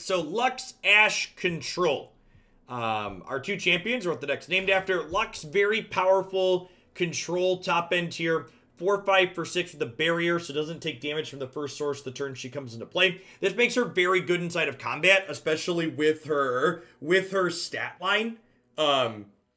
So Lux, Ashe, Control. Our two champions are what the deck's named after. Lux, very powerful. Control, top end tier. 4-5 for 6 with a barrier, so doesn't take damage from the first source the turn she comes into play. This makes her very good inside of combat, especially with her stat line.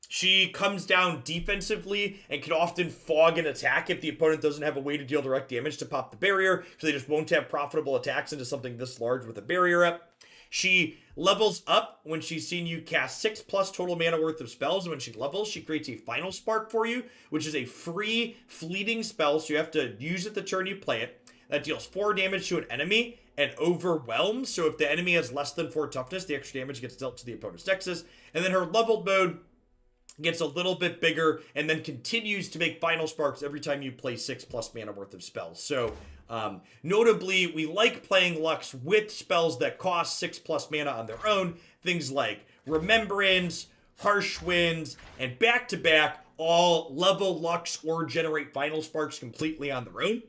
She comes down defensively and can often fog an attack if the opponent doesn't have a way to deal direct damage to pop the barrier, so they just won't have profitable attacks into something this large with a barrier up. She levels up when she's seen you cast 6+ total mana worth of spells, and when she levels, she creates a Final Spark for you, which is a free fleeting spell, so you have to use it the turn you play it. That deals 4 damage to an enemy and overwhelms, so if the enemy has less than 4 toughness, the extra damage gets dealt to the opponent's Nexus. And then her leveled mode gets a little bit bigger and then continues to make Final Sparks every time you play 6+ mana worth of spells. So notably, we like playing Lux with spells that cost 6+ mana on their own. Things like Remembrance, Harsh Winds, and back-to-back all level Lux or generate Final Sparks completely on their own.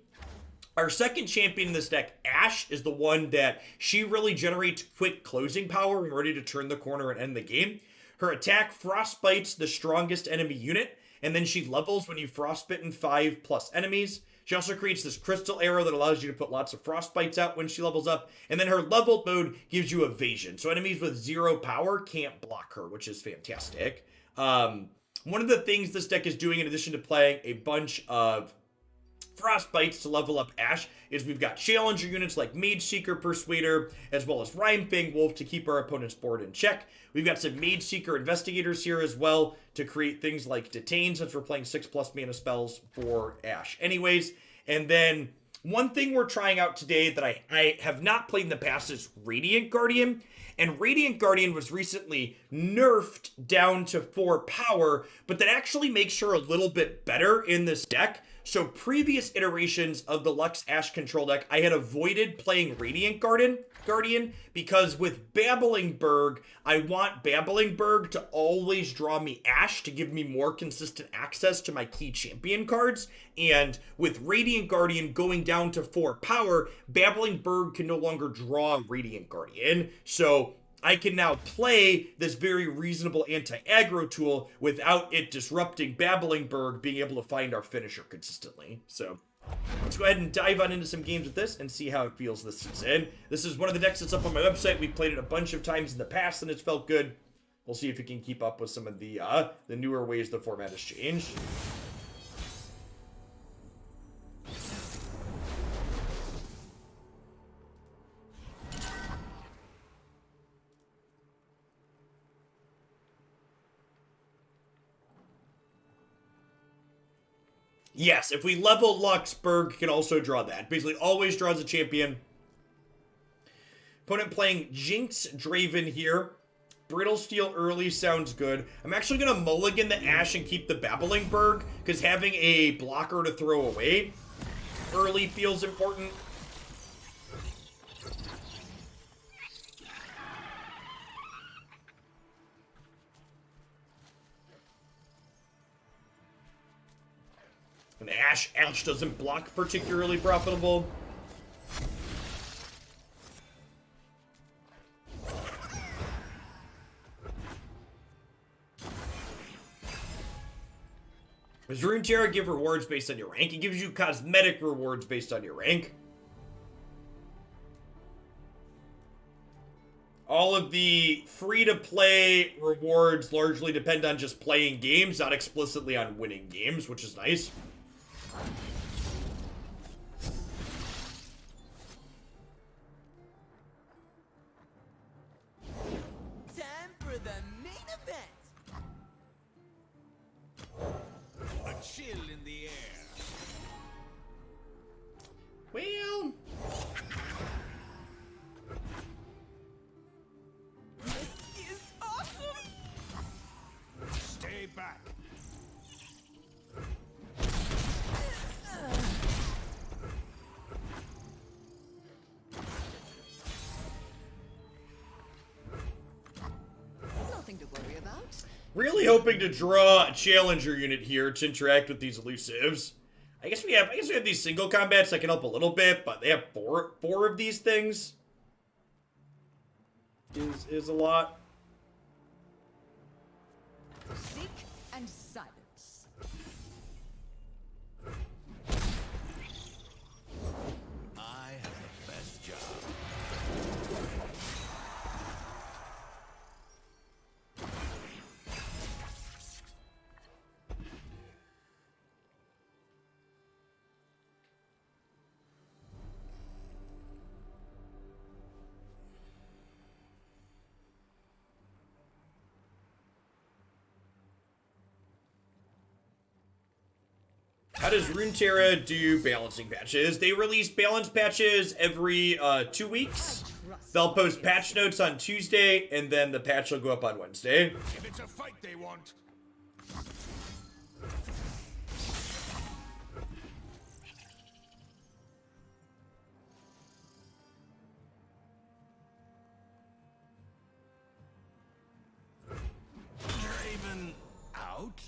Our second champion in this deck, Ashe, is the one that she really generates quick closing power when ready to turn the corner and end the game. Her attack frostbites the strongest enemy unit, and then she levels when you frostbitten 5+ enemies. She also creates this crystal arrow that allows you to put lots of frostbites out when she levels up, and then her leveled mode gives you evasion, so enemies with 0 power can't block her, which is fantastic. One of the things this deck is doing, in addition to playing a bunch of Frostbites to level up Ashe, is we've got challenger units like Mage Seeker, Persuader, as well as Rhyme Wolf to keep our opponent's board in check. We've got some Mage Seeker Investigators here as well to create things like Detain, since we're playing 6+ mana spells for Ashe anyways. And then one thing we're trying out today that I have not played in the past is Radiant Guardian. And Radiant Guardian was recently nerfed down to 4 power, but that actually makes her a little bit better in this deck. So previous iterations of the Lux Ashe control deck, I had avoided playing Radiant Guardian because with Babbling Berg, I want Babbling Berg to always draw me Ashe to give me more consistent access to my key champion cards. And with Radiant Guardian going down to 4 power, Babbling Berg can no longer draw Radiant Guardian. So I can now play this very reasonable anti-aggro tool without it disrupting Babbling Berg being able to find our finisher consistently. So let's go ahead and dive on into some games with this and see how it feels this season. This is one of the decks that's up on my website. We've played it a bunch of times in the past and it's felt good. We'll see if we can keep up with some of the newer ways the format has changed. Yes, if we level Lux, Berg can also draw that. Basically, always draws a champion. Opponent playing Jinx Draven here. Brittle Steel early sounds good. I'm actually going to mulligan the Ashe and keep the Babbling Berg, because having a blocker to throw away early feels important. And Ashe doesn't block particularly profitable. Does Runeterra give rewards based on your rank? It gives you cosmetic rewards based on your rank. All of the free-to-play rewards largely depend on just playing games, not explicitly on winning games, which is nice. Time for the main event. A chill in the air. Well, This is awesome. Stay back. Nothing to worry about. really hoping to draw a challenger unit here to interact with these elusives. I guess we have these single combats that can help a little bit, but they have four of these things. is a lot. Seek and silence. I have the best job. How does Runeterra do balancing patches? They release balance patches every 2 weeks. They'll post patch notes on Tuesday, and then the patch will go up on Wednesday. If it's a fight they want. Draven out.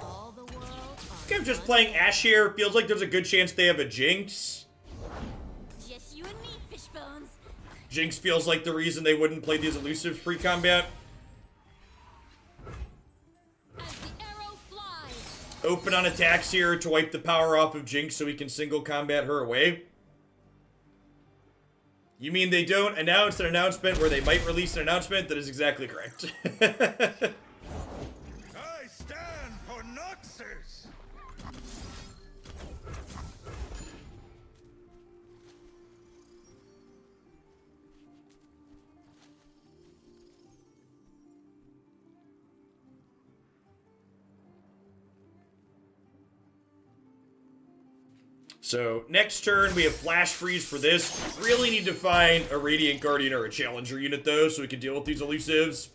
All the world. I think I'm just playing Ashe here. Feels like there's a good chance they have a Jinx. Just you and me, Fishbones. Jinx feels like the reason they wouldn't play these elusives pre-combat. As the arrow flies. Open on attacks here to wipe the power off of Jinx so we can single combat her away. You mean they don't announce an announcement where they might release an announcement? That is exactly correct. I stand for Noxus. So, next turn, we have Flash Freeze for this. Really need to find a Radiant Guardian or a Challenger unit, though, so we can deal with these elusives.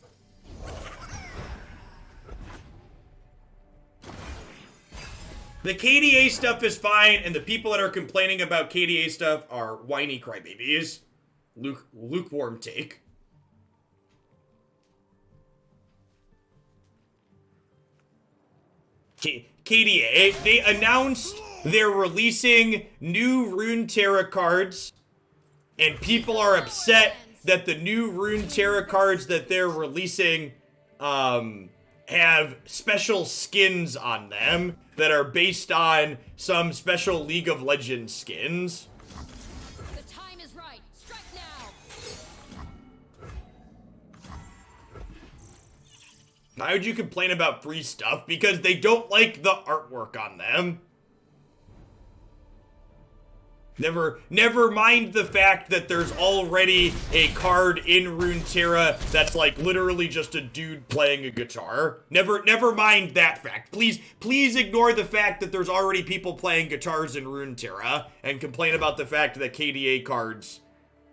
The KDA stuff is fine, and the people that are complaining about KDA stuff are whiny crybabies. Lukewarm take. KDA, they announced they're releasing new Runeterra cards, and people are upset that the new Runeterra cards that they're releasing have special skins on them that are based on some special League of Legends skins. The time is right. Strike now. Why would you complain about free stuff? Because they don't like the artwork on them. Never mind the fact that there's already a card in Runeterra that's like literally just a dude playing a guitar. Never mind that fact. Please ignore the fact that there's already people playing guitars in Runeterra and complain about the fact that KDA cards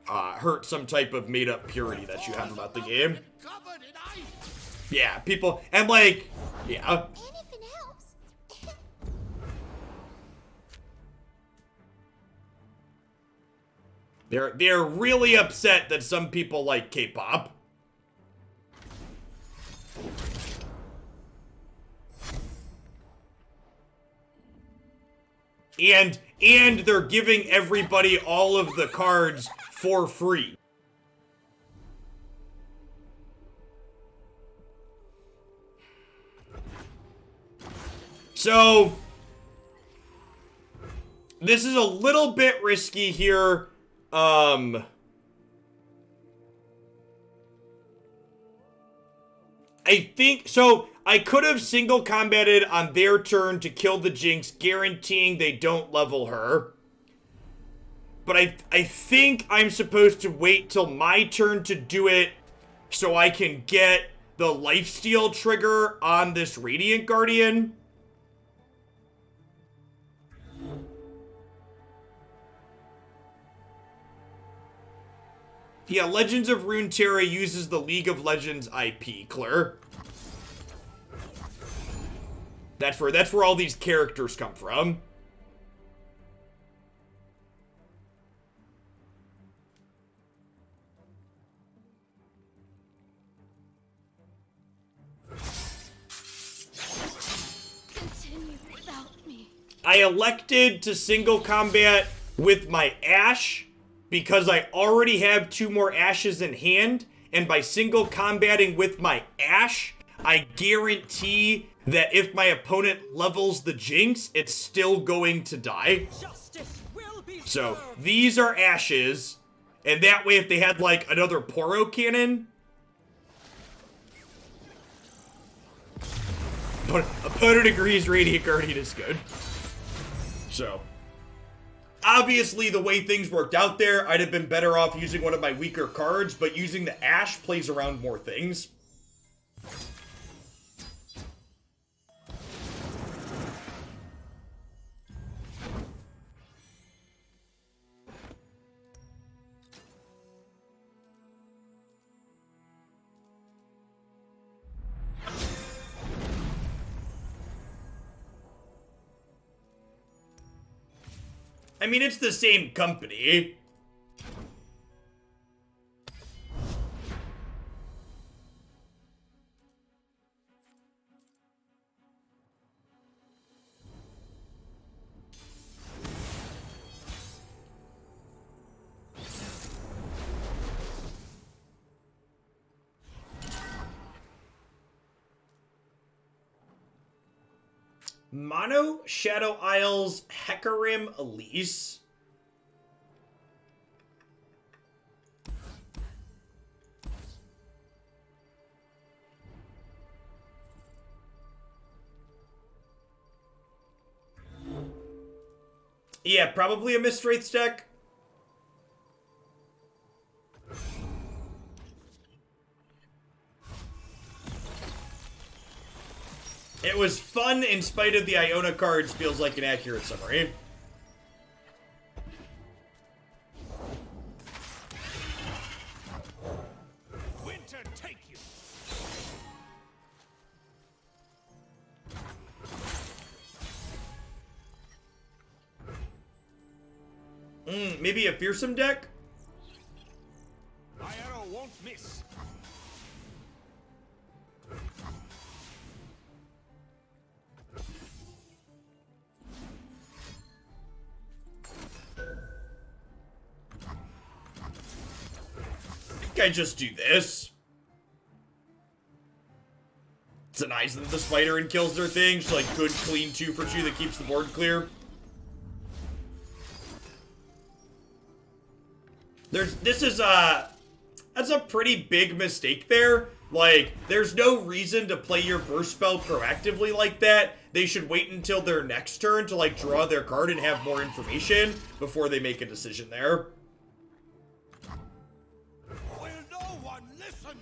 hurt some type of made-up purity that you have about the game. Covered in ice. Yeah, people, and like, yeah. Anything else? They're really upset that some people like K-pop. And they're giving everybody all of the cards for free. So this is a little bit risky here. I think so. I could have single combated on their turn to kill the Jinx, guaranteeing they don't level her. But I think I'm supposed to wait till my turn to do it so I can get the lifesteal trigger on this Radiant Guardian. Yeah, Legends of Runeterra uses the League of Legends IP, Claire. That's where all these characters come from. Continue without me. I elected to single combat with my Ashe because I already have 2 more Ashes in hand, and by single combating with my Ashe, I guarantee that if my opponent levels the Jinx, it's still going to die. Justice will be So served. these are Ashes, and that way if they had like another Poro cannon, but opponent agrees Radiant Guardian is good. So obviously the way things worked out there, I'd have been better off using one of my weaker cards, but using the Ashe plays around more things. I mean, it's the same company. Mono, Shadow Isles, Hecarim, Elise. Yeah, probably a Mist Wraiths deck. It was fun in spite of the Iona cards, feels like an accurate summary. Winter take you. Maybe a Fearsome deck? My arrow won't miss. I think I just do this. Denies them the spider and kills their thing. Just like good, clean 2 for 2 that keeps the board clear. That's a pretty big mistake there. Like, there's no reason to play your burst spell proactively like that. They should wait until their next turn to like draw their card and have more information before they make a decision there. Will no one listen?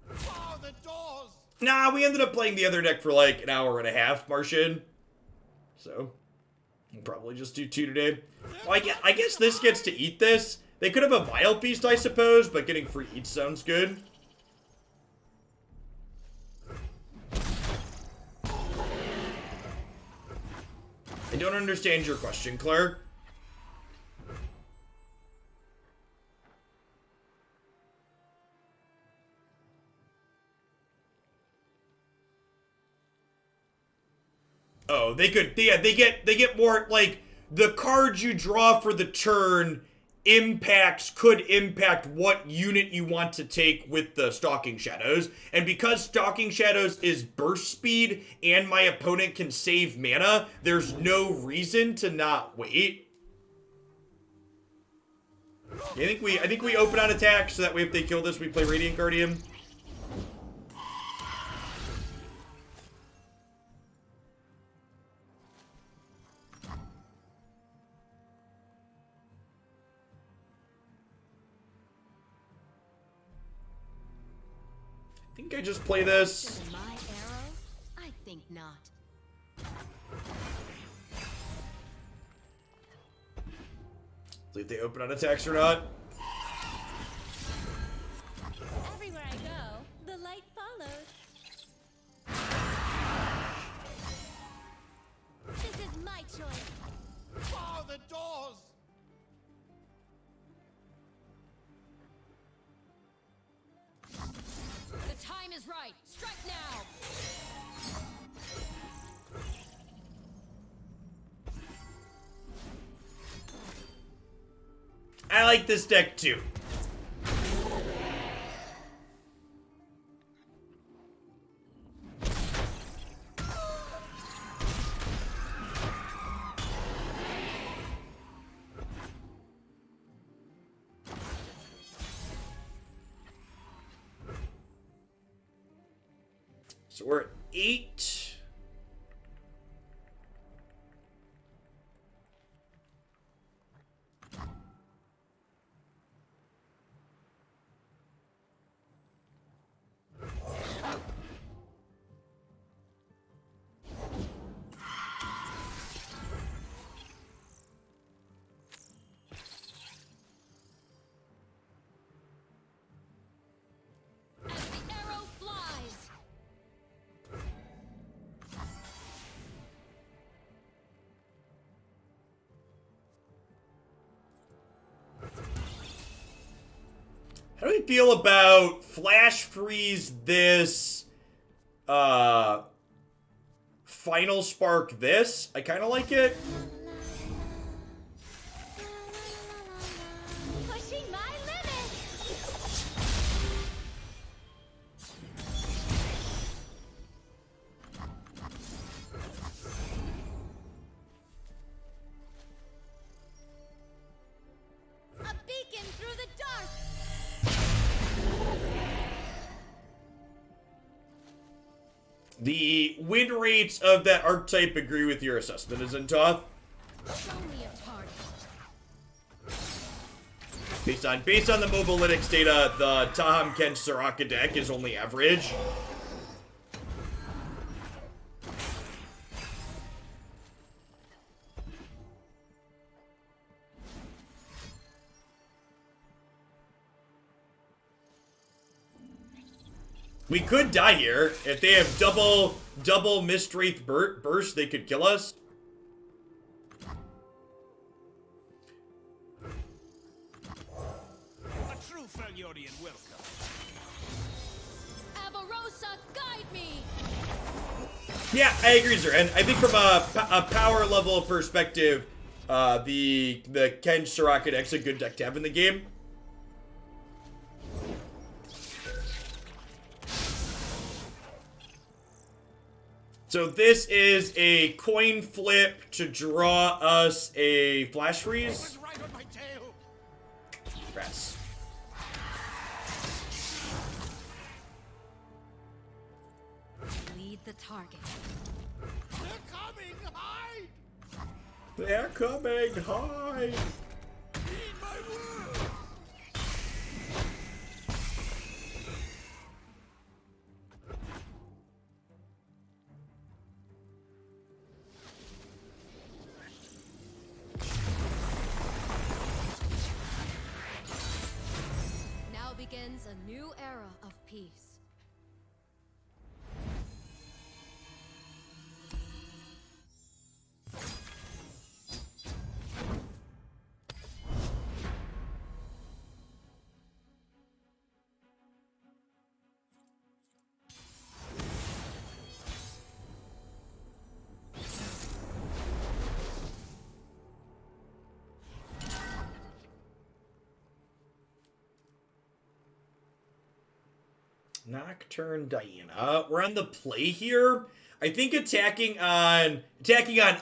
Bar the doors. Nah, we ended up playing the other deck for like an hour and a half, Martian. So, we'll probably just do 2 today. Well, I guess this gets to eat this. They could have a Vile Beast, I suppose, but getting free eat sounds good. I don't understand your question, Claire. Oh, they could, yeah, they get more, like, the cards you draw for the turn could impact what unit you want to take with the Stalking Shadows. And because Stalking Shadows is burst speed and my opponent can save mana, there's no reason to not wait. I think we open on attack so that way if they kill this, we play Radiant Guardian. I think I just play this. Than my arrow? I think not. See if they open on attacks or not. Everywhere I go, the light follows. This is my choice. Bar the doors. The time is right. Strike now. I like this deck too. So we're at 8. As the arrow flies. How do we feel about flash freeze this, final spark this? I kind of like it. Pushing my limits. A beacon through the dark. The win rates of that archetype agree with your assessment, isn't Toth? Show me a target. Based on the Mobalytics data, the Taham Kench Soraka deck is only average. We could die here. If they have double Mistwraith burst, they could kill us. A true Freljordian welcome. Avarosa, guide me. Yeah, I agree, sir. And I think from a power level perspective, the Kench Soraka deck's a good deck to have in the game. So this is a coin flip to draw us a flash freeze. Was right on my tail. Press. Lead the target. They're coming. Hide. They're coming. Hide. Heed my word. Now begins a new era of peace. Nocturne Diana. We're on the play here. I think attacking on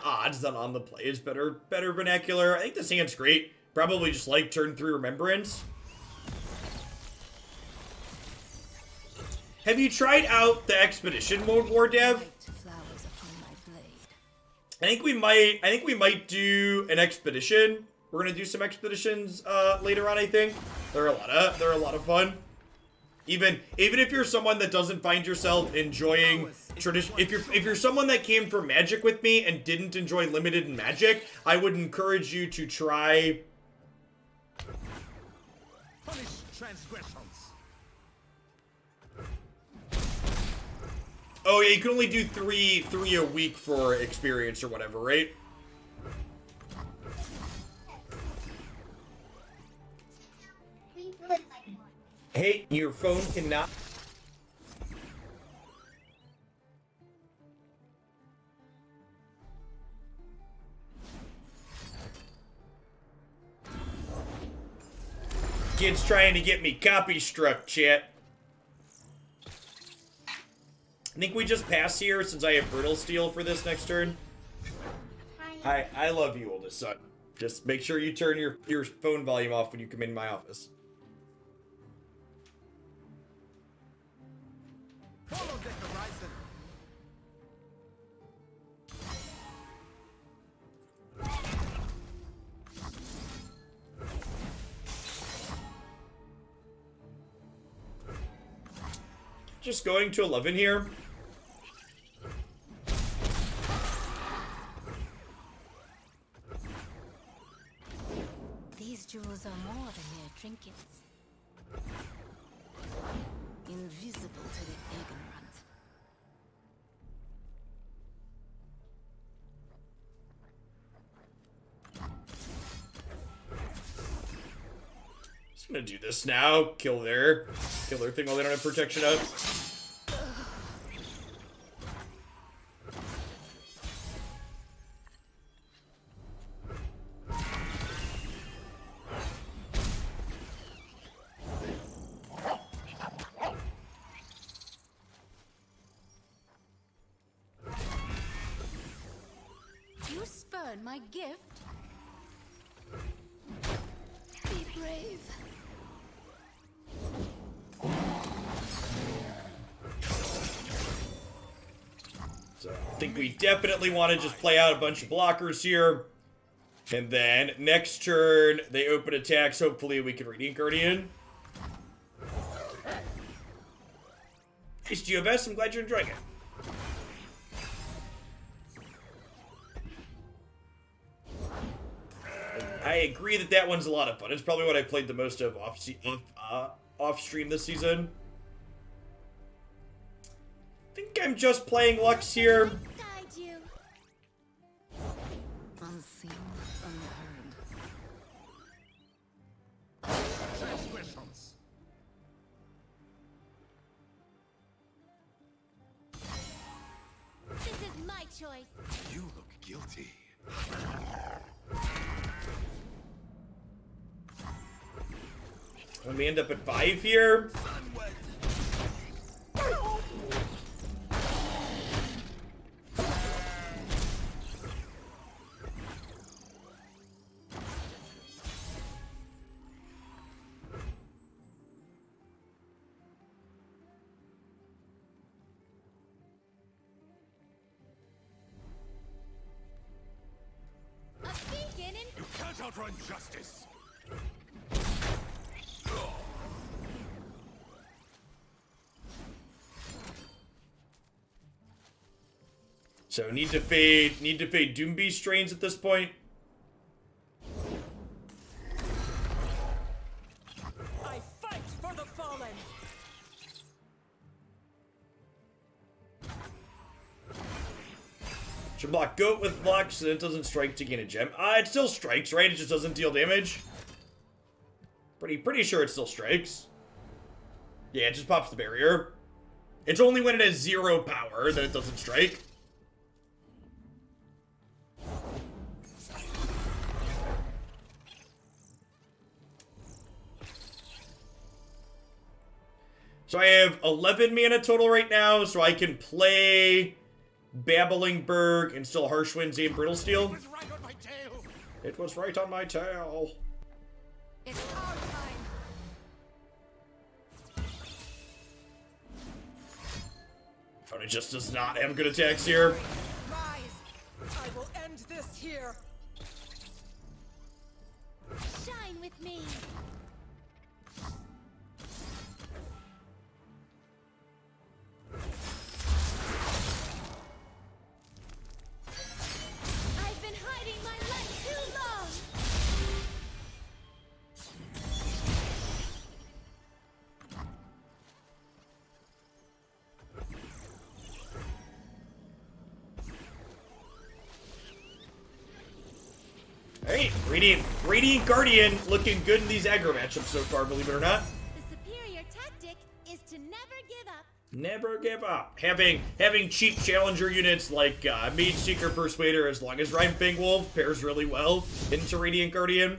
odds than on the play is better vernacular. I think this hand's great. Probably just like turn 3 Remembrance. Have you tried out the Expedition mode, War Dev? Flowers upon my blade. I think we might do an expedition. We're gonna do some expeditions later on. I think they're a lot of fun. Even if you're someone that doesn't find yourself enjoying tradition, if you're someone that came from Magic with me and didn't enjoy Limited and Magic, I would encourage you to try. Punish transgressions. Oh yeah, you can only do three a week for experience or whatever, right? Hey, your phone cannot. Kid's trying to get me copy struck, chat. I think we just pass here since I have Brittle Steel for this next turn. I love you, oldest son. Just make sure you turn your phone volume off when you come in my office. Follow the horizon. Just going to 11 here. These jewels are more than mere trinkets. Invisible to the ignorant. Just gonna do this now. Kill their thing while they don't have protection up. You spurn my gift? Be brave. So I think we definitely want to just play out a bunch of blockers here. And then next turn, they open attacks. Hopefully we can Radiant Guardian. Nice GeoVest. I'm glad you're enjoying it. I agree that that one's a lot of fun. It's probably what I played the most of off stream this season. I think I'm just playing Lux here. Guide you. Unseen, unheard. Transgressions. This is my choice. You look guilty. Let me end up at 5 here. A beacon in You can't outrun justice. So need to fade Doombeast strains at this point. I fight for the fallen! Should block Goat with Lux, so it doesn't strike to gain a gem. It still strikes, right? It just doesn't deal damage. Pretty sure it still strikes. Yeah, it just pops the barrier. It's only when it has 0 power that it doesn't strike. So I have 11 mana total right now, so I can play Babbling Berg and still Harsh Winds and Brittle Steel. It was right on my tail. It was right on my tail. It's our time. But it just does not have good attacks here. Rise! I will end this here! Shine with me. I've been hiding my light too long. Hey, Radiant Guardian looking good in these aggro matchups so far, believe it or not. The superior tactic is to never give up. Never give up. Having cheap challenger units like Mage Seeker Persuader, as long as Rhyme Fang Wolf pairs really well into Radiant Guardian.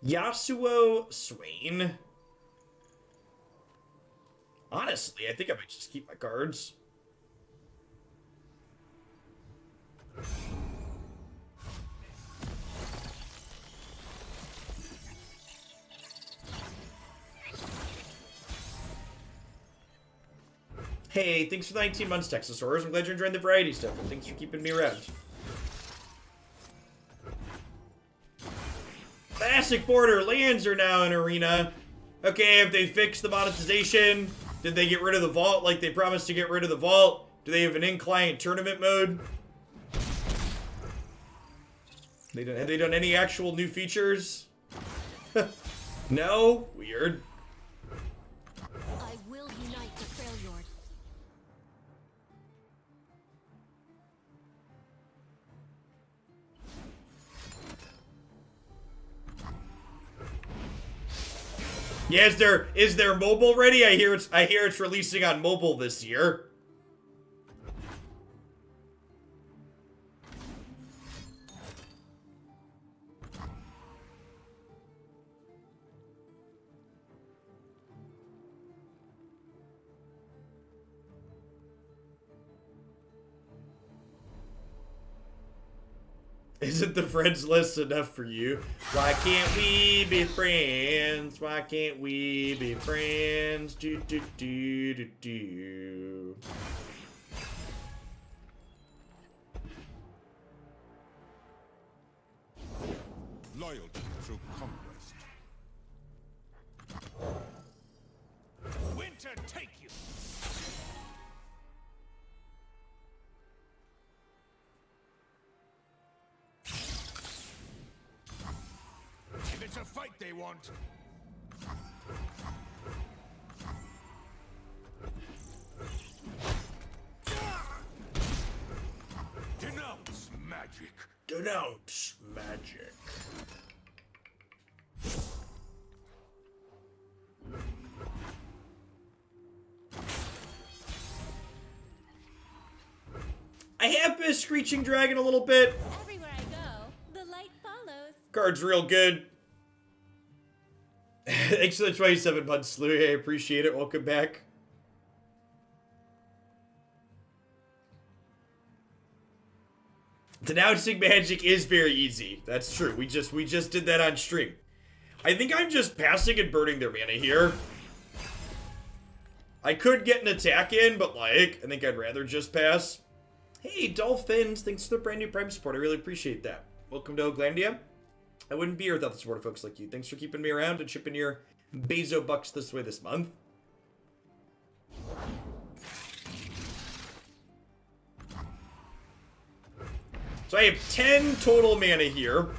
Yasuo Swain. Honestly, I think I might just keep my cards. Hey, thanks for the 19 months, Texasaurus. I'm glad you're enjoying the variety stuff, and thanks for keeping me around. Classic Borderlands are now in Arena. Okay, have they fixed the monetization? Did they get rid of the vault like they promised to get rid of the vault? Do they have an in-client tournament mode? Have they done any actual new features? No? Weird. I will unite the Freljord. Yeah, is there mobile ready? I hear it's releasing on mobile this year. Isn't the friends list enough for you? Why can't we be friends? Why can't we be friends? Do do do do do. Loyalty through conquest. Winter take you! If it's a fight they want. Denounce magic. Denounce magic. I have missed Screeching Dragon a little bit. Everywhere I go, the light follows. Card's real good. Thanks for the 27 months, Louie. I appreciate it. Welcome back. Denouncing magic is very easy. That's true. We just did that on stream. I think I'm just passing and burning their mana here. I could get an attack in, but like, I think I'd rather just pass. Hey, Dolphins. Thanks for the brand new Prime support. I really appreciate that. Welcome to Oaklandia. I wouldn't be here without the support of folks like you. Thanks for keeping me around and shipping your Bezo bucks this way this month. So I have 10 total mana here.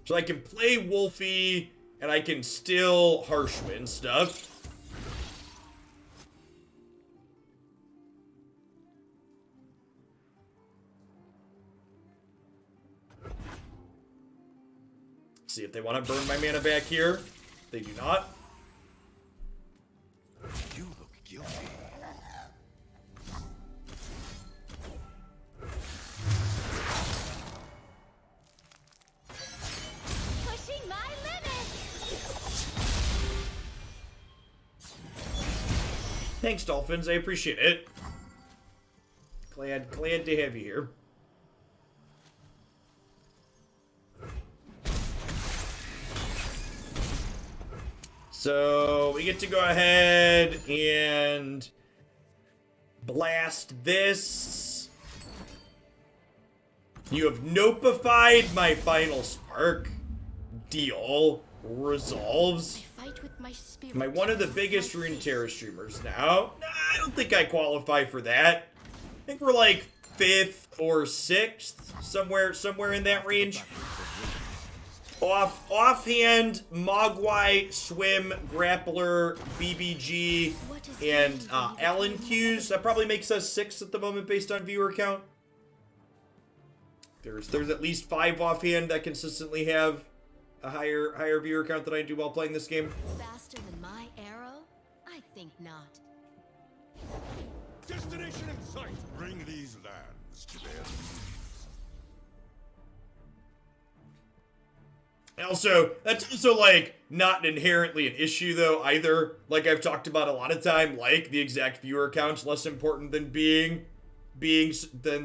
So I can play Wolfie, and I can still Harshman stuff. See if they want to burn my mana back here. They do not. You look guilty. Pushing my limits. Thanks, Dolphins. I appreciate it. Glad to have you here. So we get to go ahead and blast this. You have nopified my final spark. Deal. Resolves. I fight with my spirit. Am I one of the biggest Runeterra streamers now? Nah, I don't think I qualify for that. I think we're like 5th or 6th, somewhere in that range. Offhand, Mogwai, Swim, Grappler, BBG, and Allen Q's. That probably makes us 6th at the moment based on viewer count. There's at least 5 offhand that consistently have a higher viewer count than I do while playing this game. Faster than my arrow? I think not. Destination in sight. Bring these lands to their knees. Also, that's also, like, not inherently an issue, though, either. Like I've talked about a lot of time, like, the exact viewer count's less important than than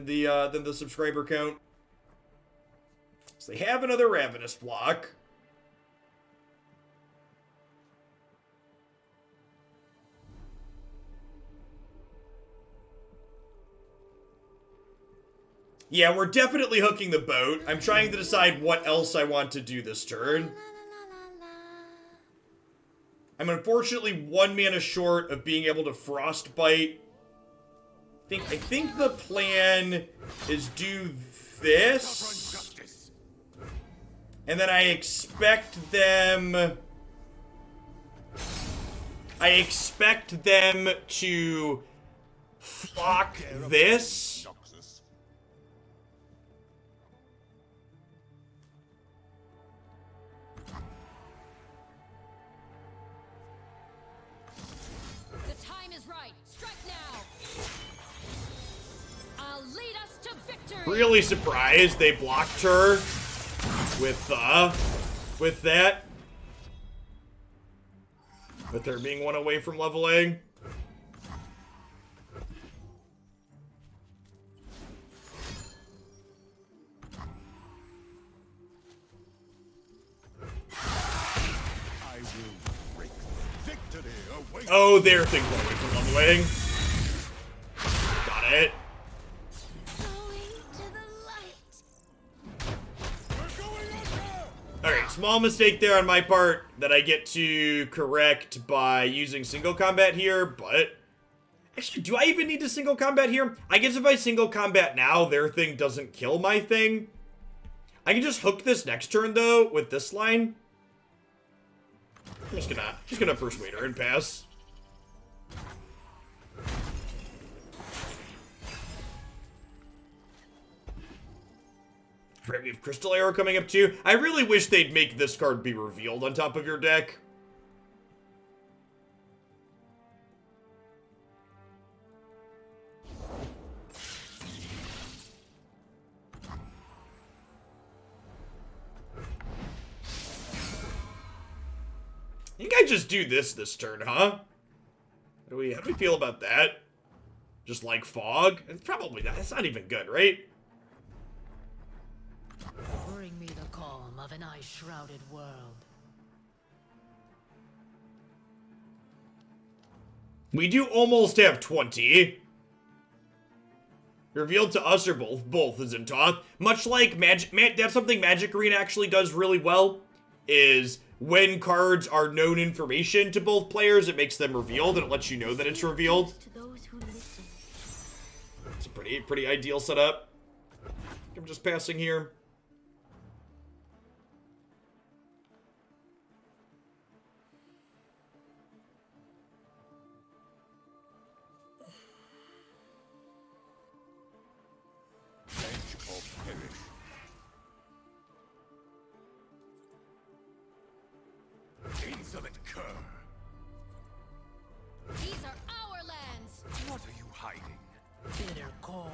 the subscriber count. So they have another Ravenous block. Yeah, we're definitely hooking the boat. I'm trying to decide what else I want to do this turn. I'm unfortunately 1 mana short of being able to Frostbite. I think the plan is do this. And then I expect them to flock this. Really surprised they blocked her with that. With her being 1 away from leveling. I will break victory away. Oh, they're thinking away from leveling. Got it. Alright, small mistake there on my part that I get to correct by using single combat here, but... Actually, do I even need to single combat here? I guess if I single combat now, their thing doesn't kill my thing. I can just hook this next turn, though, with this line. I'm just gonna Persuade her and pass. Right, we have Crystal Arrow coming up too. I really wish they'd make this card be revealed on top of your deck. I think I just do this turn, huh? How do we feel about that? Just like Fog? It's probably not. It's not even good, right? Bring me the calm of an ice-shrouded world. We do almost have 20. Revealed to us or both is in Toth. Much like Magic, that's something Magic Arena actually does really well, is when cards are known information to both players, it makes them revealed and it lets you know that it's revealed. It's a pretty ideal setup. I'm just passing here. Insolent cur. These are our lands. What are you hiding? Bitter cold.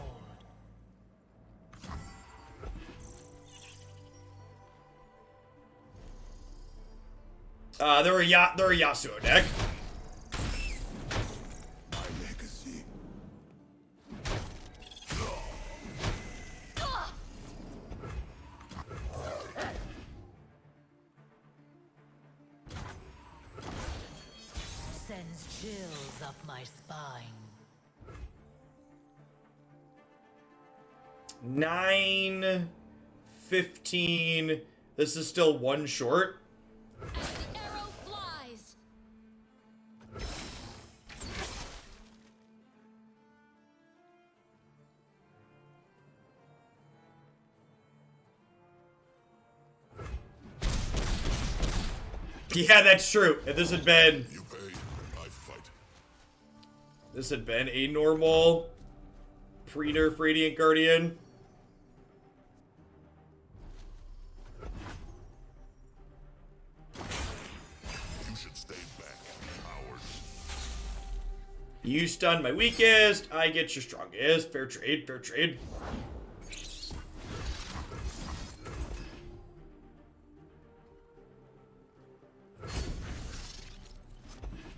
They're a Yasuo deck. My legacy. Sends chills up my spine. 9, 15. This is still 1 short. The arrow flies. Yeah, that's true. If this had been You pay, I fight. This had been a normal pre-nerf Radiant Guardian. You should stay back, cowards. You stun my weakest, I get your strongest. Fair trade, fair trade.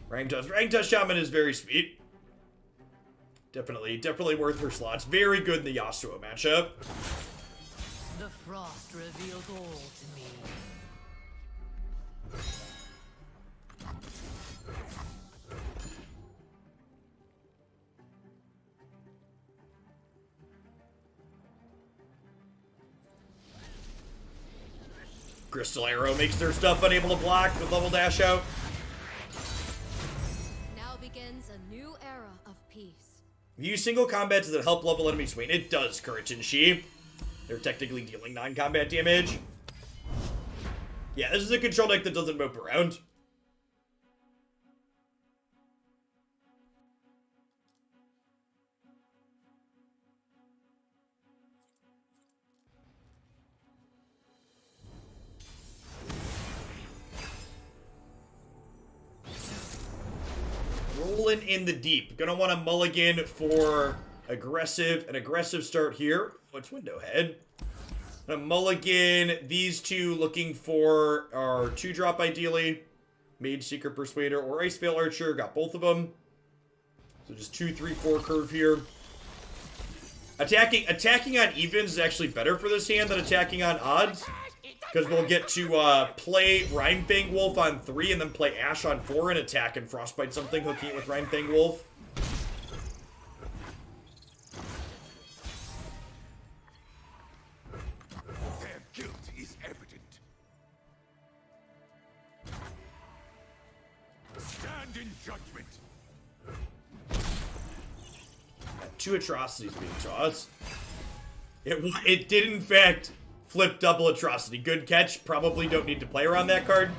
Rank Touch Shaman is very sweet. Definitely worth her slots. Very good in the Yasuo matchup. The frost reveals all to me. Crystal Arrow makes their stuff unable to block with level dash out. Now begins a new era of peace. View single combat does it help level enemy swing? It does, Courage and She. They're technically dealing non-combat damage. Yeah, this is a control deck that doesn't mope around. Rolling in the deep. Gonna want to mulligan for an aggressive start here. What's window head? Gonna mulligan these two, looking for our 2-drop ideally. Mage Seeker Persuader or Ice Veil Archer. Got both of them. So just 2, 3, 4 curve here. Attacking on evens is actually better for this hand than attacking on odds. Because we'll get to play Rhinefang Wolf on 3 and then play Ashe on 4 and attack and Frostbite something, hooking it with Rhinefang Wolf. Their guilt is evident. Stand in judgment. Got 2 atrocities being tossed. It did in fact flip double atrocity. Good catch. Probably don't need to play around that card.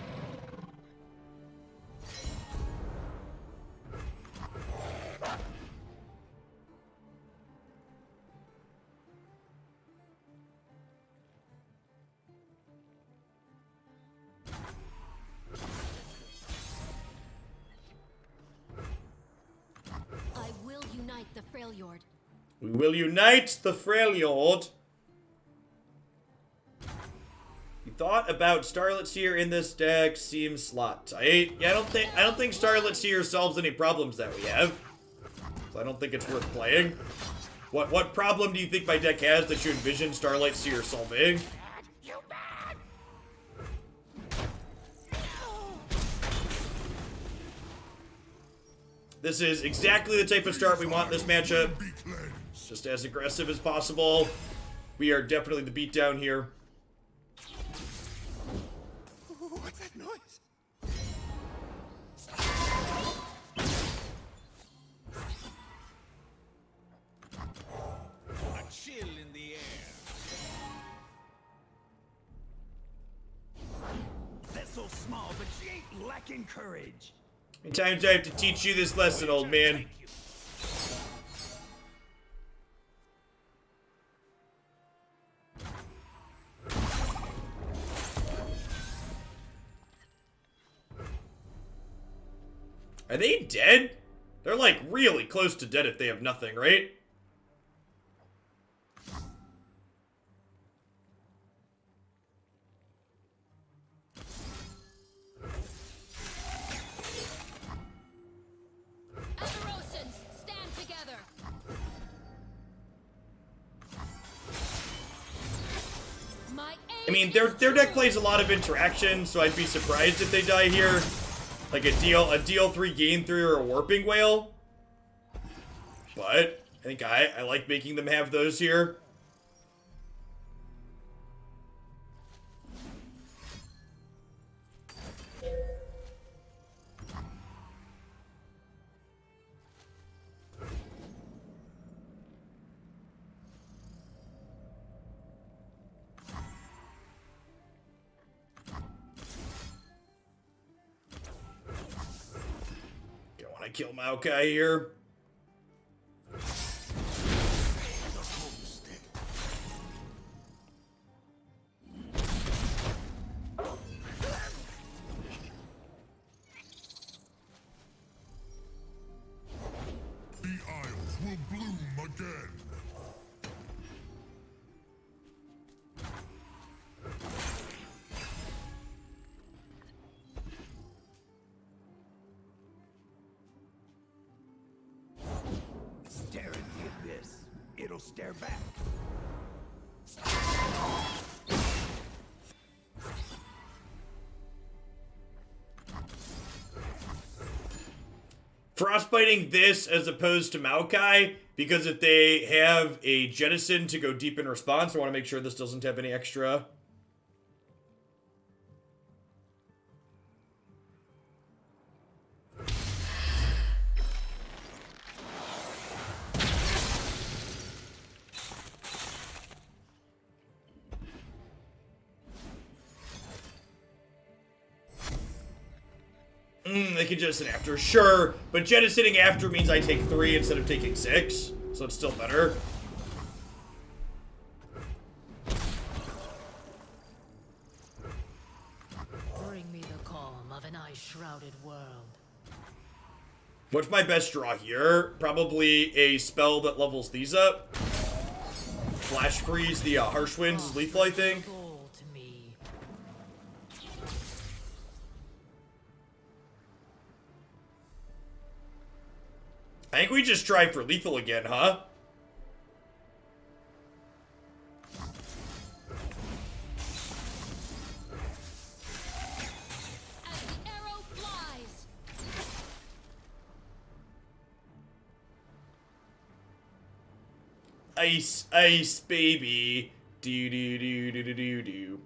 I will unite the Freljord. We will unite the Freljord. You thought about Starlet Seer in this deck, seems slot tight. Yeah, I don't think Starlet Seer solves any problems that we have. So I don't think it's worth playing. What problem do you think my deck has that you envision Starlight Seer solving? This is exactly the type of start we want in this matchup. Just as aggressive as possible. We are definitely the beatdown here. What's that noise? A chill in the air. That's so small, but she ain't lacking courage. How many times do I have to teach you this lesson, old man? Thank you. Are they dead? They're like really close to dead if they have nothing, right? Amarosans, stand together. My I mean, their deck plays a lot of interaction, so I'd be surprised if they die here. Like a deal 3 gain 3 or a Warping Whale. But I think I like making them have those here. Don't want to kill Maokai here. will bloom again. Stare at the abyss. It'll stare back. Frostbiting this as opposed to Maokai, because if they have a Jettison to go deep in response, I want to make sure this doesn't have any extra. They can jettison after, sure, but jettisoning after means I take 3 instead of taking 6, so it's still better. Bring me the calm of an ice-shrouded world. What's my best draw here? Probably a spell that levels these up. Flash freeze the Harsh Winds is lethal, I think. Goal to me. I think we just try for lethal again, huh? As the arrow flies. Ice, ice, baby. Do do do do do do do.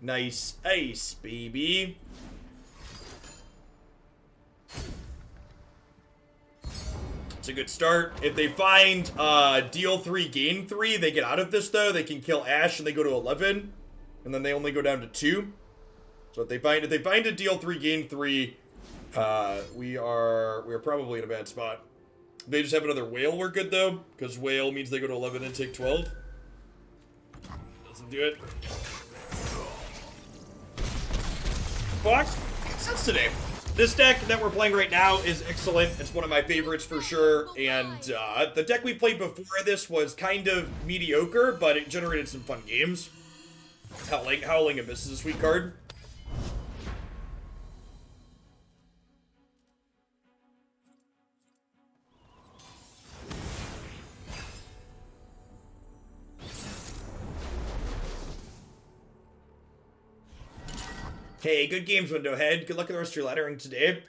Nice ice, baby. It's a good start. If they find deal 3, gain 3, they get out of this though. They can kill Ashe and they go to 11, and then they only go down to 2. So if they find a deal 3, gain 3, we are probably in a bad spot. If they just have another whale, we're good though, because whale means they go to 11 and take 12. Doesn't do it. Fox, sense today. This deck that we're playing right now is excellent. It's one of my favorites for sure. And the deck we played before this was kind of mediocre, but it generated some fun games. Howling Abyss is a sweet card. Hey, good games, window head. Good luck with the rest of your lettering today.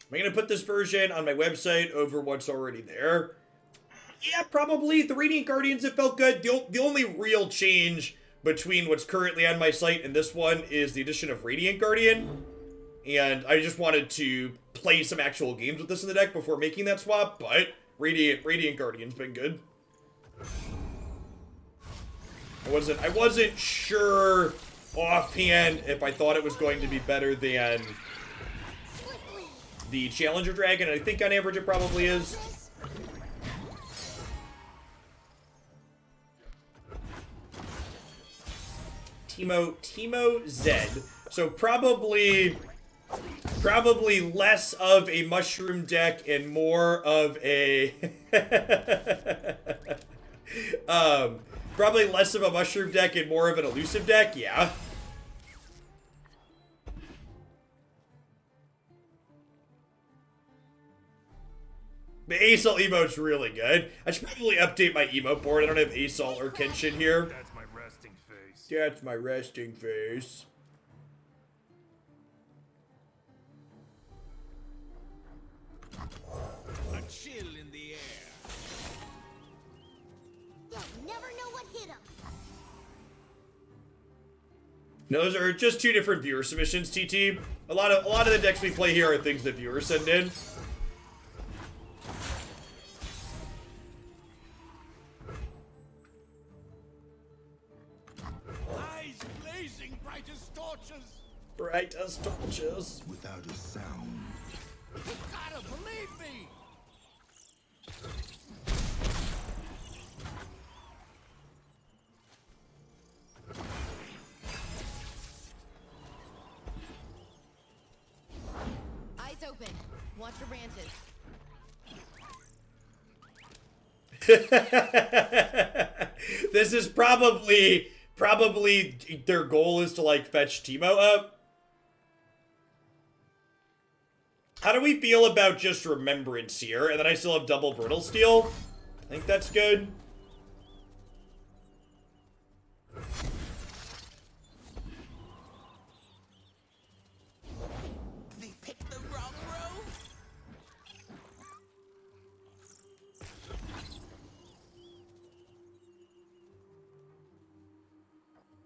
Am I going to put this version on my website over what's already there? Yeah, probably. The Radiant Guardians, it felt good. The only real change between what's currently on my site and this one is the addition of Radiant Guardian. And I just wanted to play some actual games with this in the deck before making that swap, but Radiant Guardian's been good. I wasn't sure offhand if I thought it was going to be better than the Challenger Dragon. I think on average it probably is. Teemo Zed. So probably less of a mushroom deck and more of a probably less of a mushroom deck and more of an elusive deck, yeah. The Asal emote's really good. I should probably update my emote board. I don't have Asal or Kenshin here. That's my resting face. That's my resting face. A chill in the air. They'll never know what hit them. Those are just 2 different viewer submissions, TT. A lot of the decks we play here are things that viewers send in. Eyes blazing bright as torches. Bright as torches. Without a sound. You gotta believe me. open. Watch your branches. This is probably their goal is to like fetch Teemo up. How do we feel about just Remembrance here? And then I still have double Brittle Steel. I think that's good. They picked the wrong road.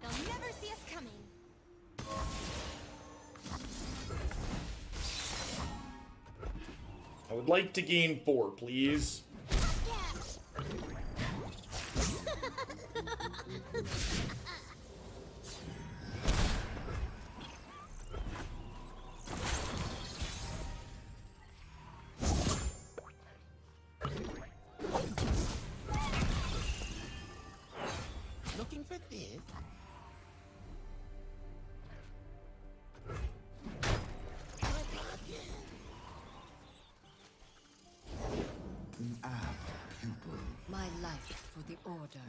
They'll never see us coming. I would like to gain 4, please. Looking for this? My life for the Order.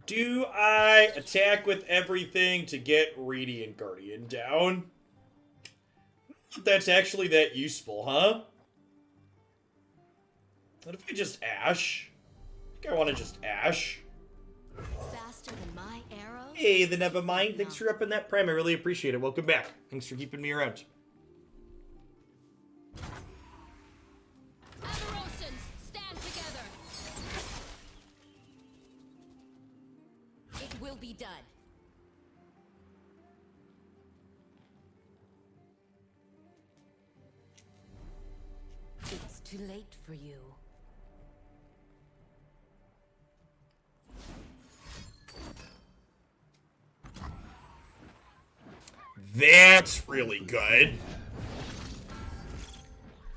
Do I attack with everything to get Radiant Guardian down? That's actually that useful, huh? What if I just Ashe? I think I want to just Ashe. Faster than my arrow? Hey, the Nevermind. Thanks for upping that prime. I really appreciate it. Welcome back. Thanks for keeping me around. Avarosans, stand together. It will be done. It's too late for you. That's really good.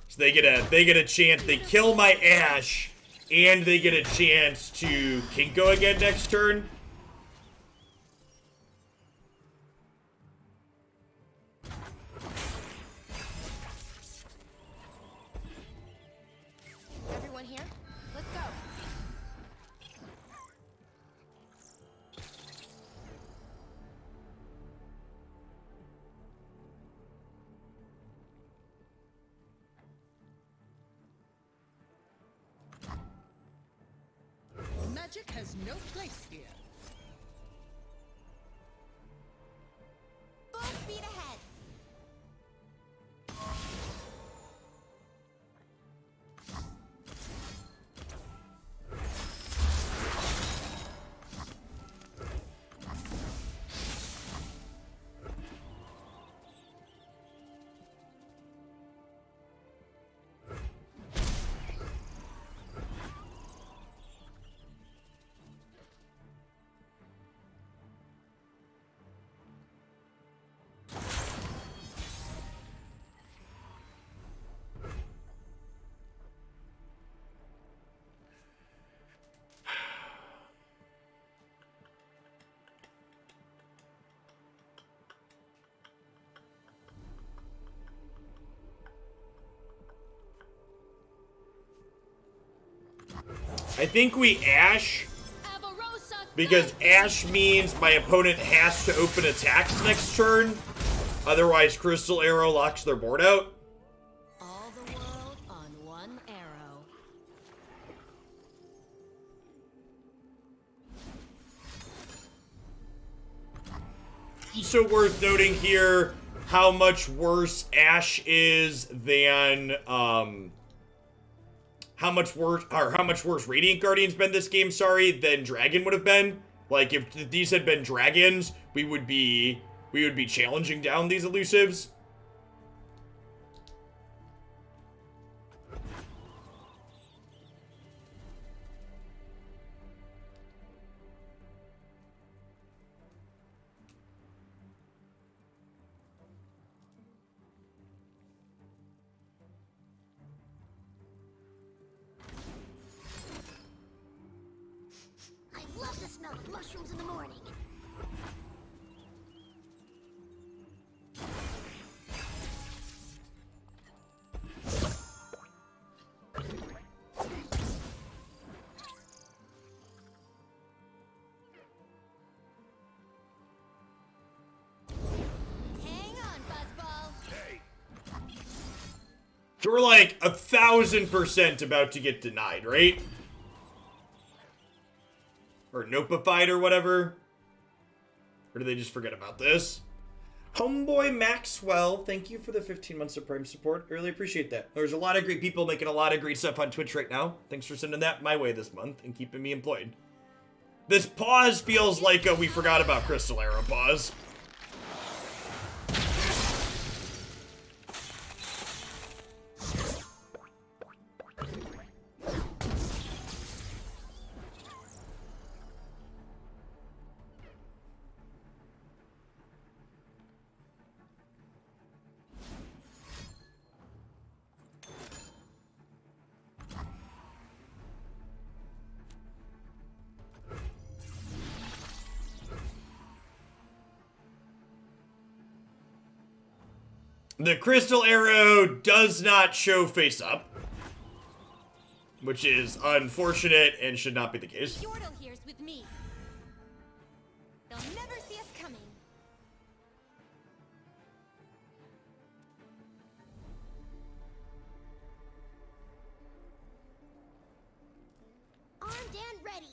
So they get a chance. They kill my Ashe, and they get a chance to Kinko again next turn. Everyone here? Let's go. Magic has no place here. Full speed ahead. I think we Ashe, Avarosa, because Ashe means my opponent has to open attacks next turn. Otherwise, Crystal Arrow locks their board out. all the world on one arrow. Also worth noting here how much worse Ashe is than how much worse Radiant Guardian's been this game, sorry, than Dragon would have been. Like if these had been dragons, we would be challenging down these elusives. I love the smell of mushrooms in the morning. So we're like 1,000% about to get denied, right? Or nopified or whatever. Or do they just forget about this? Homeboy Maxwell, thank you for the 15 months of Prime support. I really appreciate that. There's a lot of great people making a lot of great stuff on Twitch right now. Thanks for sending that my way this month and keeping me employed. This pause feels like a we forgot about Crystal Arrow pause. The Crystal Arrow does not show face up, which is unfortunate and should not be the case. Yordle here's with me. They'll never see us coming. Armed and ready.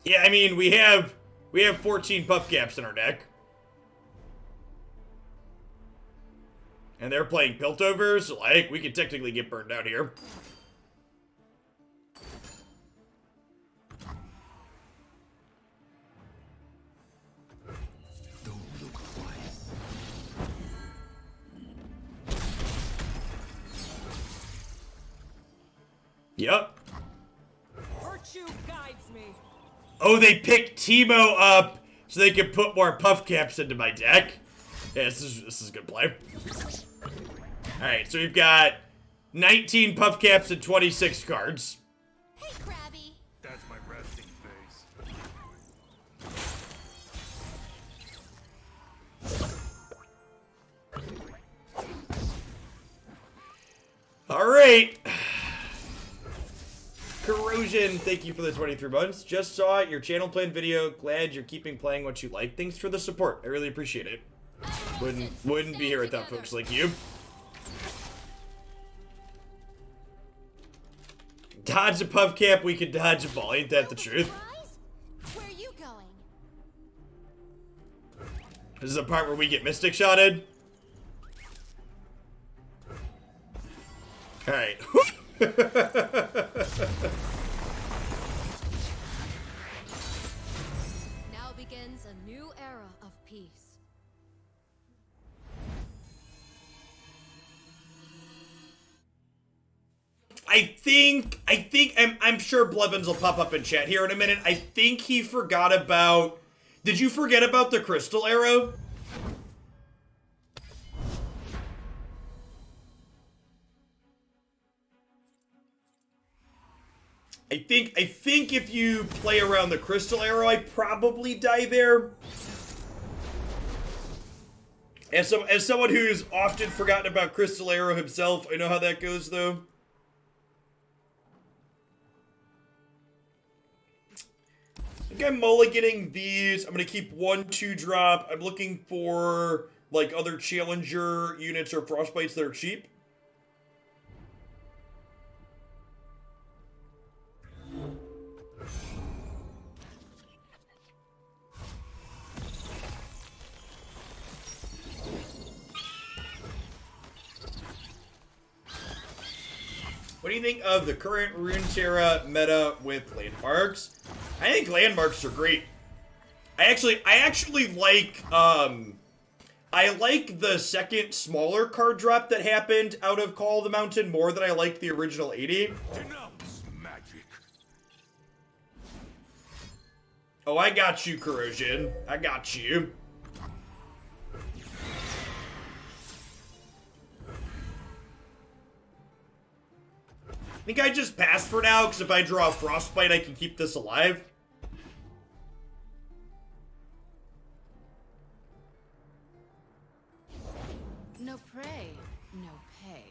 Yeah, I mean, we have 14 puff caps in our deck. And they're playing Piltovers, so like, we could technically get burned out here. Don't look twice. Yep. Virtue guides me. Oh, they picked Teemo up so they could put more puff caps into my deck. Yeah, this is a good play. Alright, so we've got 19 puff caps and 26 cards. Hey, Krabby. That's my resting face. Alright. Corrosion, thank you for the 23 months. Just saw your channel plan video. Glad you're keeping playing what you like. Thanks for the support. I really appreciate it. Wouldn't be here without folks like you. Dodge a puff cap, we could dodge a ball. Ain't that the truth? Where are you going? This is the part where we get Mystic Shotted. Alright. Now begins a new era of peace. I'm sure Blevins will pop up in chat here in a minute. I think he forgot about... Did you forget about the Crystal Arrow? I think if you play around the Crystal Arrow, I probably die there. As someone who's often forgotten about Crystal Arrow himself, I know how that goes, though. I think I'm mulliganing these. I'm going to keep 1/2 drop. I'm looking for, like, other Challenger units or Frostbites that are cheap. What do you think of the current Runeterra meta with landmarks? I think landmarks are great. I actually like I like the second smaller card drop that happened out of Call of the Mountain more than I like the original 80. Denounce magic. Oh, I got you, Corrosion. I got you. think I just pass for now, because if I draw a Frostbite, I can keep this alive. No prey, no pay.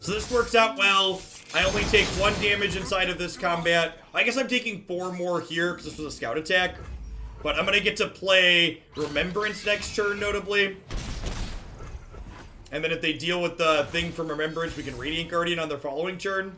So this works out well. I only take 1 damage inside of this combat. I guess I'm taking 4 more here because this was a scout attack. But I'm going to get to play Remembrance next turn, notably. And then if they deal with the thing from Remembrance, we can Radiant Guardian on their following turn.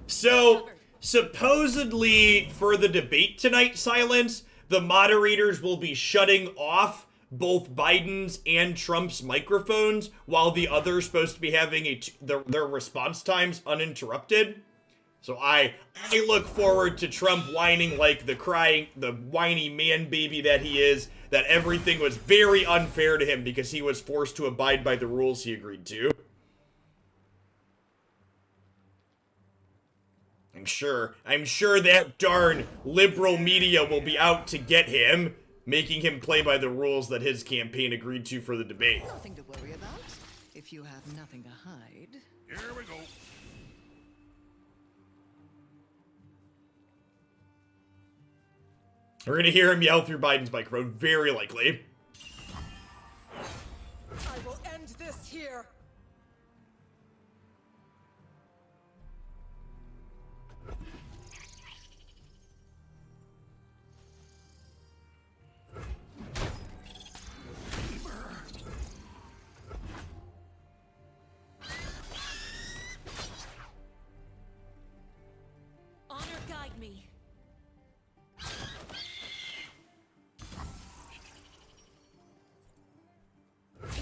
So, supposedly, for the debate tonight, Silence, the moderators will be shutting off both Biden's and Trump's microphones, while the other's supposed to be having their response times uninterrupted. So I look forward to Trump whining like the whiny man baby that he is, that everything was very unfair to him because he was forced to abide by the rules he agreed to. I'm sure that darn liberal media will be out to get him, making him play by the rules that his campaign agreed to for the debate. Nothing to worry about if you have nothing to hide. Here we go. We're gonna hear him yell through Biden's microphone, very likely. I will end this here. Honor guide me.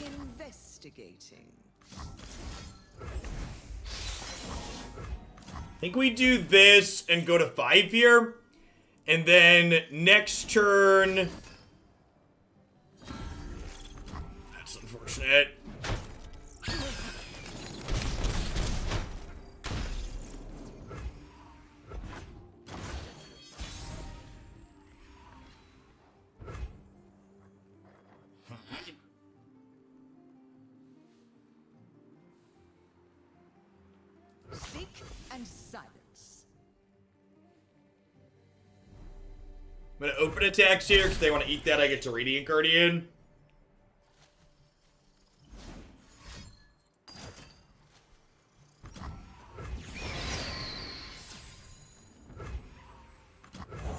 Investigating. I think we do this and go to 5 here. And then next turn... That's unfortunate. Seek and silence. I'm gonna open attacks here because they want to eat that. I get to Radiant Guardian.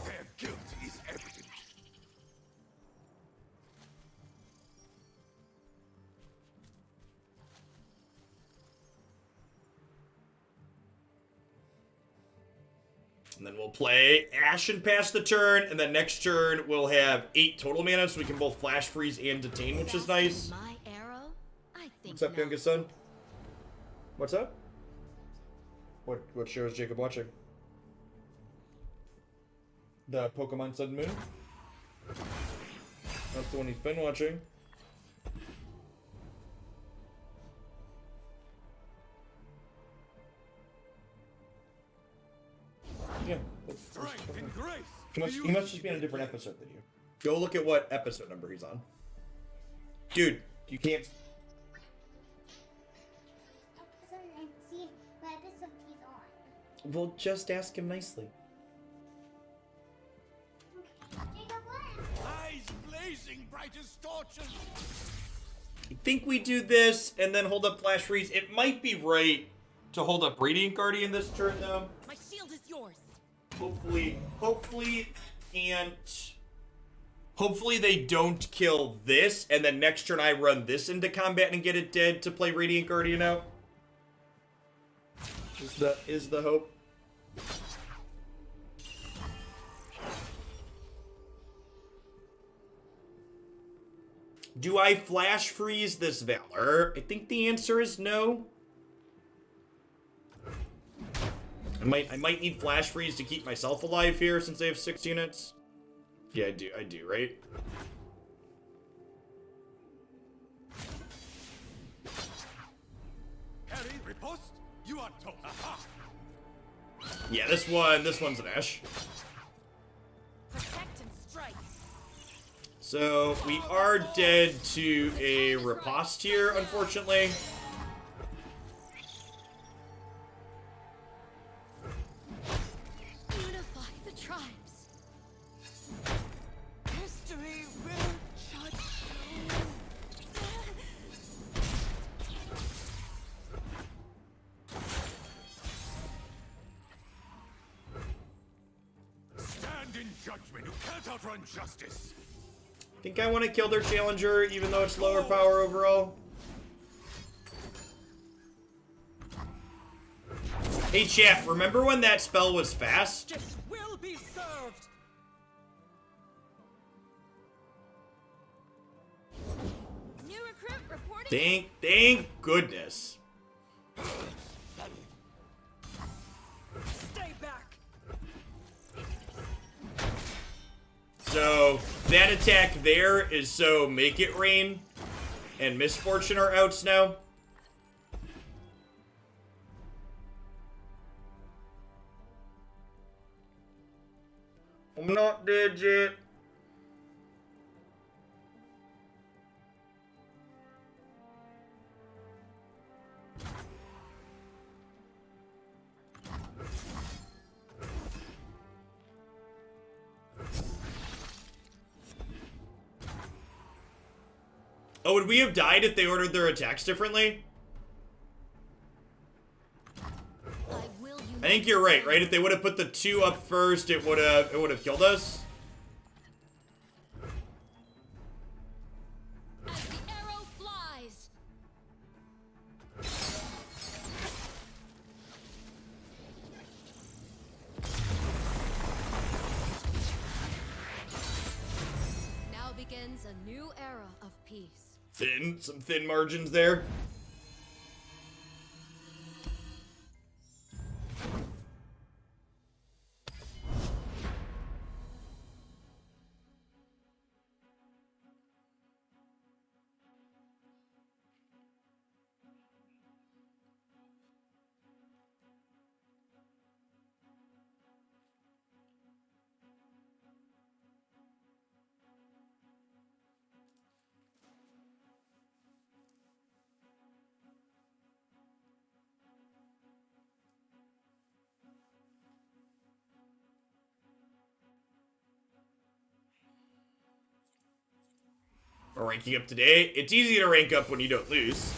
Their guilt is evident. And then we'll play Ashe and pass the turn, and then next turn we'll have 8 total mana, so we can both flash freeze and detain, which is nice. My arrow? I think What's up, not. youngest son? What's up? What show is Jacob watching? The Pokemon Sun and Moon? That's the one he's been watching. Yeah. Strength and grace. He must just be on a different episode than you. Go look at what episode number he's on. Dude, you can't... And see what episode he's on. Well, just ask him nicely. Jacob, what? Eyes blazing bright as torches. I think we do this and then hold up Flash Freeze. It might be right to hold up Radiant Guardian this turn, though. My shield is yours. Hopefully they don't kill this, and then next turn I run this into combat and get it dead to play Radiant Guardian out. Is the hope. Do I flash freeze this Valor? I think the answer is no. I might need flash freeze to keep myself alive here since they have 6 units. Yeah, I do, right? Harry, riposte. You are toast. Aha. Yeah, this one's an Ashe. Protect and strike. So we are dead to a riposte here, unfortunately. Unify the tribes. History will judge you. Stand in judgment. You can't outrun justice. Think I want to kill their challenger, even though it's lower power overall. Hey chat, remember when that spell was fast? Justice will be served. New recruit reporting. Thank goodness. Stay back. So, that attack there is so Make It Rain and Misfortune are outs now. I'm not dead yet. Oh, would we have died if they ordered their attacks differently? I think you're right, right? If they would have put the 2 up first, it would have killed us. As the arrow flies. Now begins a new era of peace. Some thin margins there. We're ranking up today. It's easy to rank up when you don't lose.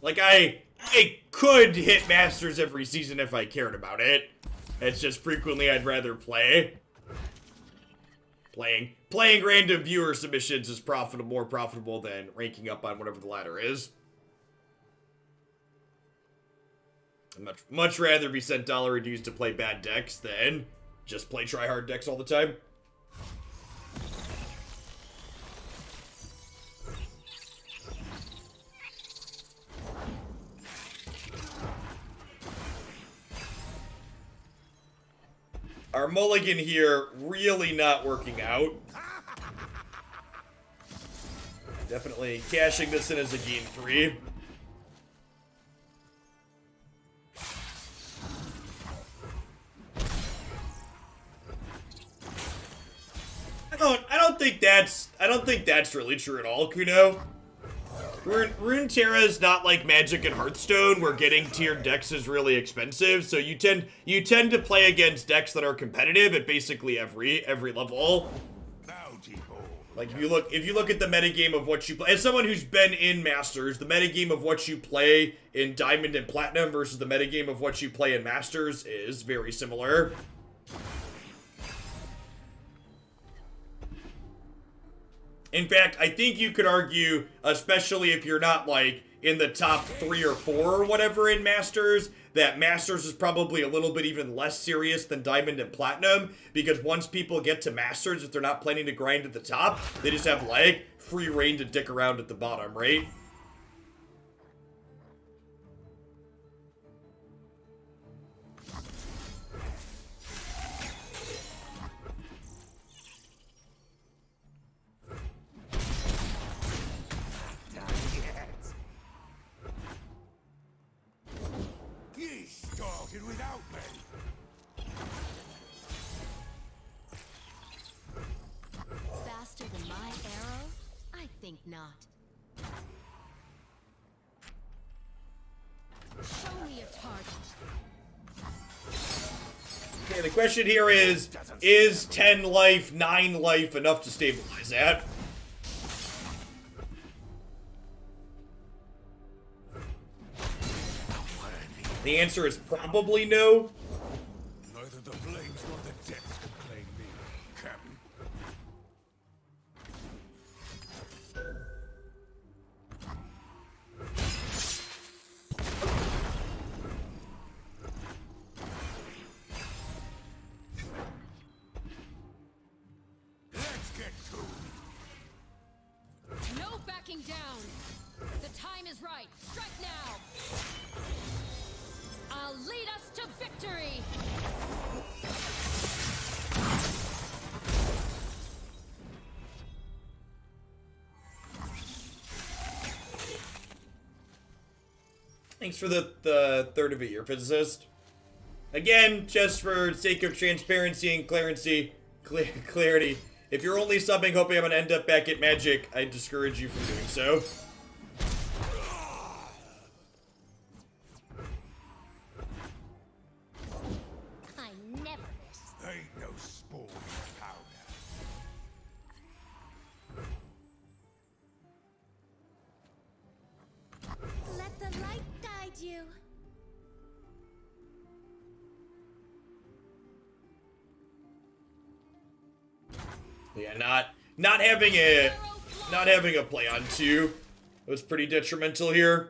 Like, I could hit Masters every season if I cared about it. It's just frequently I'd rather play. Playing random viewer submissions is more profitable than ranking up on whatever the ladder is. I'd much rather be sent dollar dues to play bad decks than just play try-hard decks all the time. Our mulligan here really not working out. Definitely cashing this in as a game 3. I don't think that's really true at all, Kuno. Runeterra is not like Magic and Hearthstone, where getting tiered decks is really expensive. So you tend to play against decks that are competitive at basically every level. Like if you look at the metagame of what you play, as someone who's been in Masters, the metagame of what you play in Diamond and Platinum versus the metagame of what you play in Masters is very similar. In fact, I think you could argue, especially if you're not, like, in the top 3 or 4 or whatever in Masters, that Masters is probably a little bit even less serious than Diamond and Platinum, because once people get to Masters, if they're not planning to grind at the top, they just have, like, free reign to dick around at the bottom, right? defeated without me. Faster than my arrow? I think not. Show me a target. Okay, the question here is 10 life, 9 life enough to stabilize that? The answer is probably no. Neither the flames nor the depths can claim me, Captain. Let's get to it. No backing down. The time is right. Strike now. I'll lead us to victory. Thanks for the third of a year, physicist. Again, just for sake of transparency and clarity, if you're only subbing hoping I'm gonna end up back at Magic, I discourage you from doing so. I never miss. Ain't no spawn in powder. Let the light guide you. Yeah, not having a play on 2 was pretty detrimental here.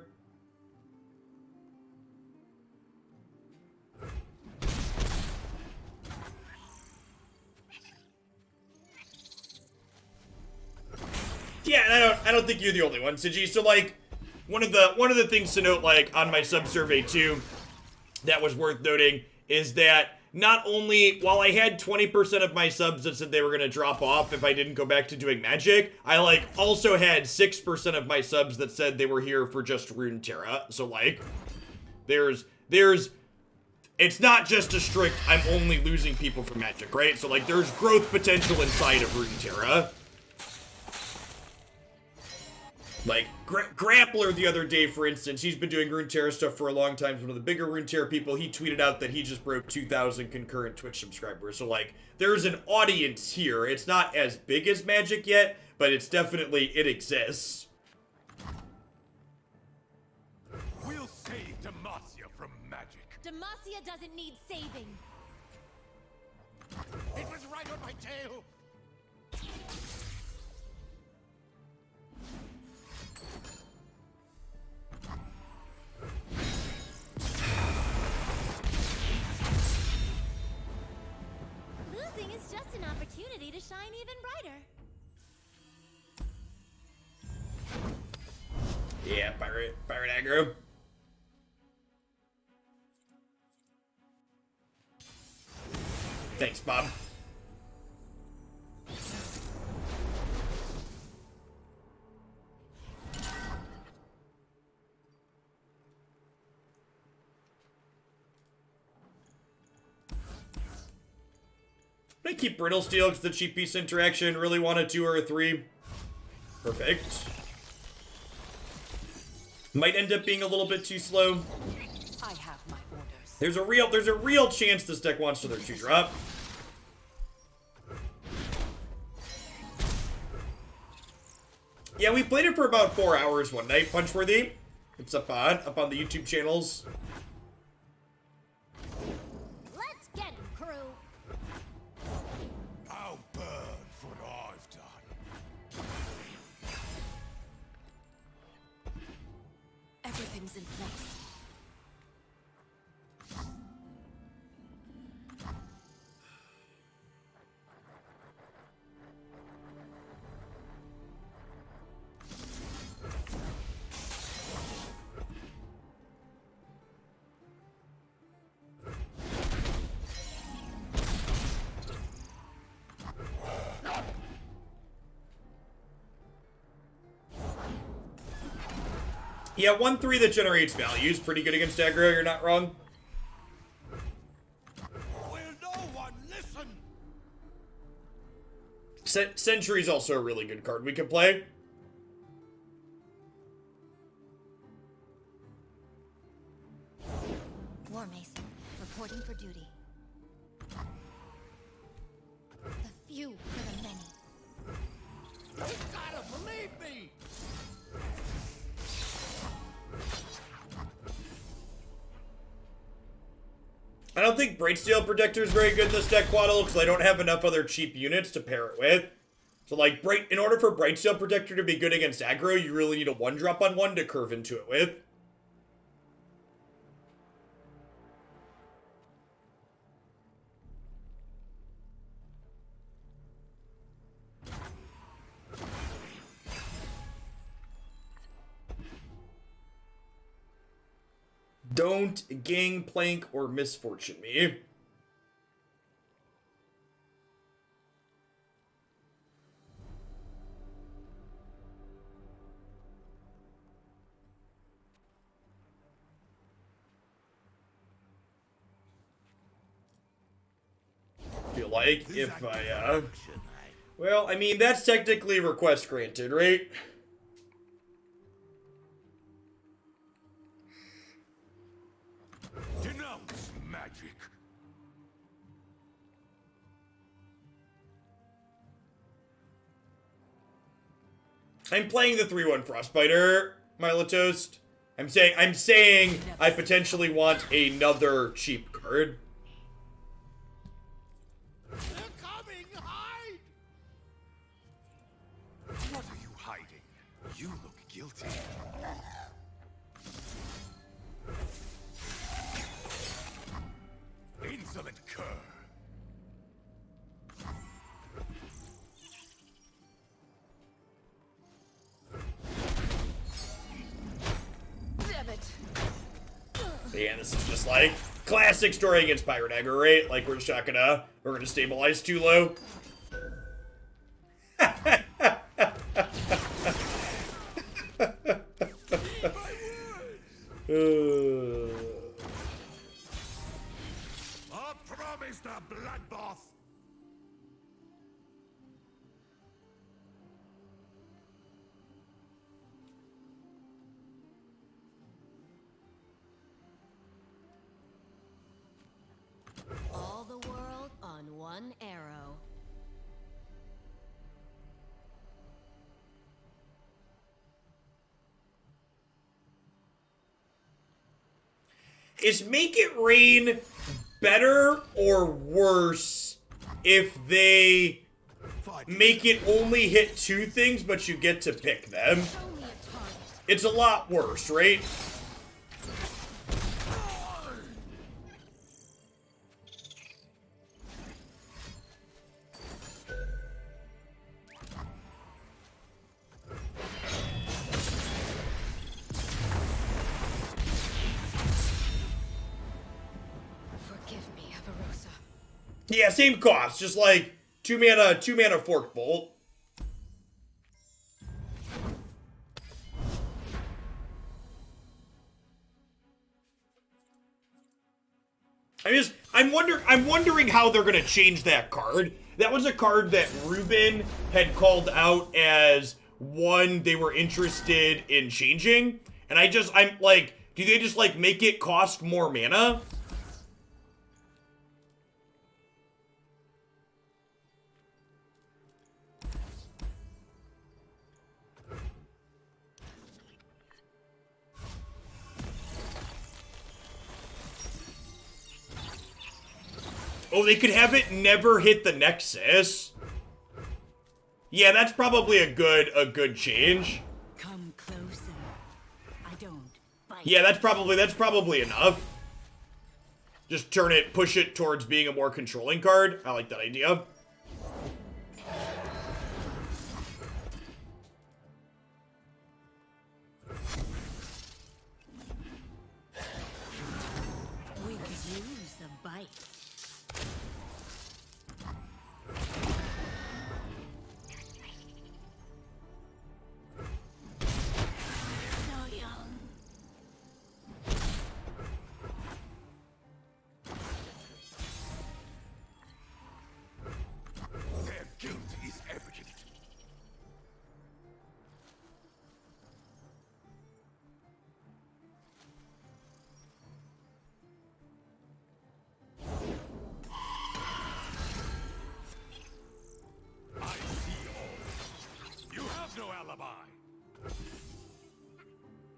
Yeah, and I don't think you're the only one, Siji. So like one of the things to note, like on my sub survey too, that was worth noting is that not only, while I had 20% of my subs that said they were going to drop off if I didn't go back to doing Magic, I, like, also had 6% of my subs that said they were here for just Runeterra. So, like, it's not just a strict, I'm only losing people for Magic, right? So, like, there's growth potential inside of Runeterra. Like, Grappler the other day, for instance, he's been doing Runeterra stuff for a long time. He's one of the bigger Runeterra people. He tweeted out that he just broke 2,000 concurrent Twitch subscribers. So, like, there's an audience here. It's not as big as Magic yet, but it's definitely, it exists. We'll save Demacia from magic. Demacia doesn't need saving. It was right on my tail. Losing is just an opportunity to shine even brighter. Yeah, pirate aggro. Thanks, Bob. I keep Brittle Steel because the cheap piece interaction. Really want a 2 or a 3. Perfect. Might end up being a little bit too slow. I have my orders. There's a real chance this deck wants another 2-drop. Yeah, we played it for about 4 hours one night, Punchworthy. It's up on the YouTube channels. Let's get him, crew. I'll burn for what I've done. Everything's in place. Yeah, 1/3 that generates value is pretty good against aggro, you're not wrong. Sentry's also a really good card we could play. War Mason, reporting for duty. The few for the many. You gotta believe me! I don't think Brightsteel Protector is very good in this deck, Quaddle, because I don't have enough other cheap units to pair it with. So, like, in order for Brightsteel Protector to be good against aggro, you really need a 1-drop on 1 to curve into it with. Don't Gangplank or Misfortune me. Feel like if I, well, I mean, that's technically request granted, right? Denounce magic. I'm playing the 3/1 Frostbiter, Milo Toast. I'm saying I potentially want another cheap card. They're coming! Hide! What are you hiding? You look guilty. Insolent cur! Damn it. Yeah, this is just like classic story against Pirate Dagger, right? Like we're just not gonna stabilize too low. I promised a bloodbath! All the world on one arrow. Is Make It Rain better or worse if they make it only hit 2 things, but you get to pick them? Show me a target. It's a lot worse, right? Forgive me, Avarosa. Yeah, same cost, just like 2 mana Fork Bolt. I'm wondering how they're gonna change that card. That was a card that Ruben had called out as one they were interested in changing, and I'm like, do they just like make it cost more mana? Oh, they could have it never hit the Nexus. Yeah, that's probably a good change. Come closer. I don't bite. Yeah, that's probably enough. Just push it towards being a more controlling card. I like that idea. We could use a bite. So young.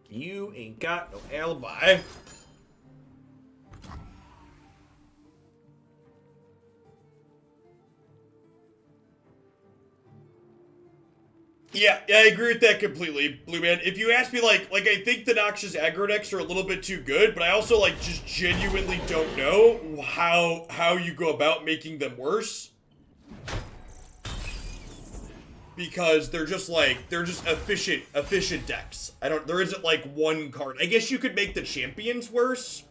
You ain't got no alibi. Yeah, I agree with that completely, Blue Man. If you ask me, like I think the Noxious aggro decks are a little bit too good, but I also, like, just genuinely don't know how you go about making them worse. Because they're just efficient decks. There isn't, like, one card. I guess you could make the champions worse.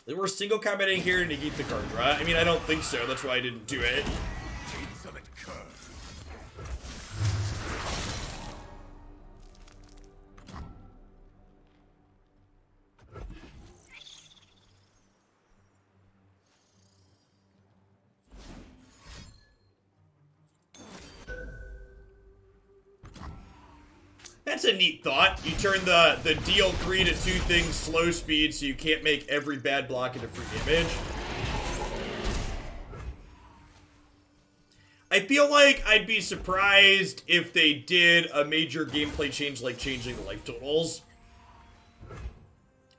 We're single commenting here to negate the card draw. I mean, I don't think so. That's why I didn't do it. Insolent curse. That's a neat thought. You turn the deal 3 to 2 things slow speed so you can't make every bad block into free damage. I feel like I'd be surprised if they did a major gameplay change like changing the life totals.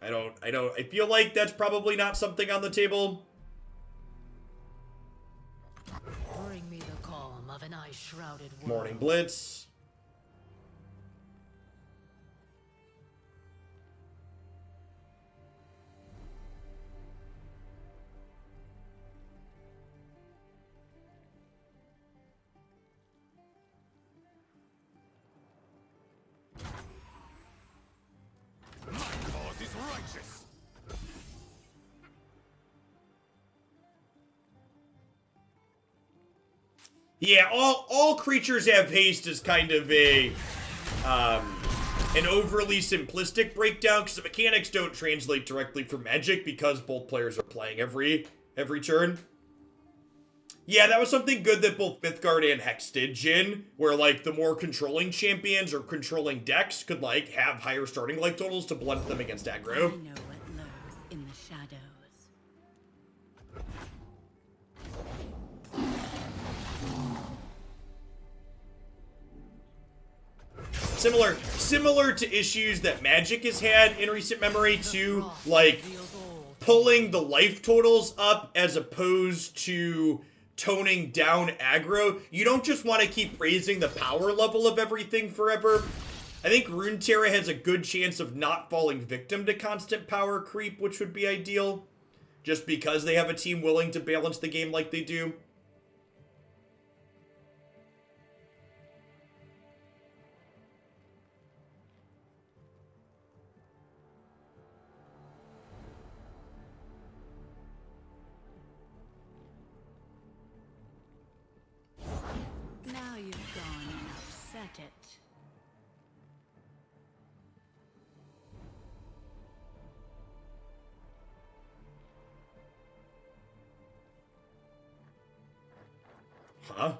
I feel like that's probably not something on the table. Bring me the calm of an ice-shrouded world. Morning Blitz. My cause is righteous. Yeah, all creatures have haste is kind of an overly simplistic breakdown because the mechanics don't translate directly from Magic because both players are playing every turn. Yeah, that was something good that both Mythgard and Hex did, Jin, where, like, the more controlling champions or controlling decks could, like, have higher starting life totals to blunt them against aggro. I know what lurks in the shadows. Similar to issues that Magic has had in recent memory too, like pulling the life totals up as opposed to toning down aggro. You don't just want to keep raising the power level of everything forever. I think Runeterra has a good chance of not falling victim to constant power creep, which would be ideal, just because they have a team willing to balance the game like they do. Now you've gone and upset it. Huh?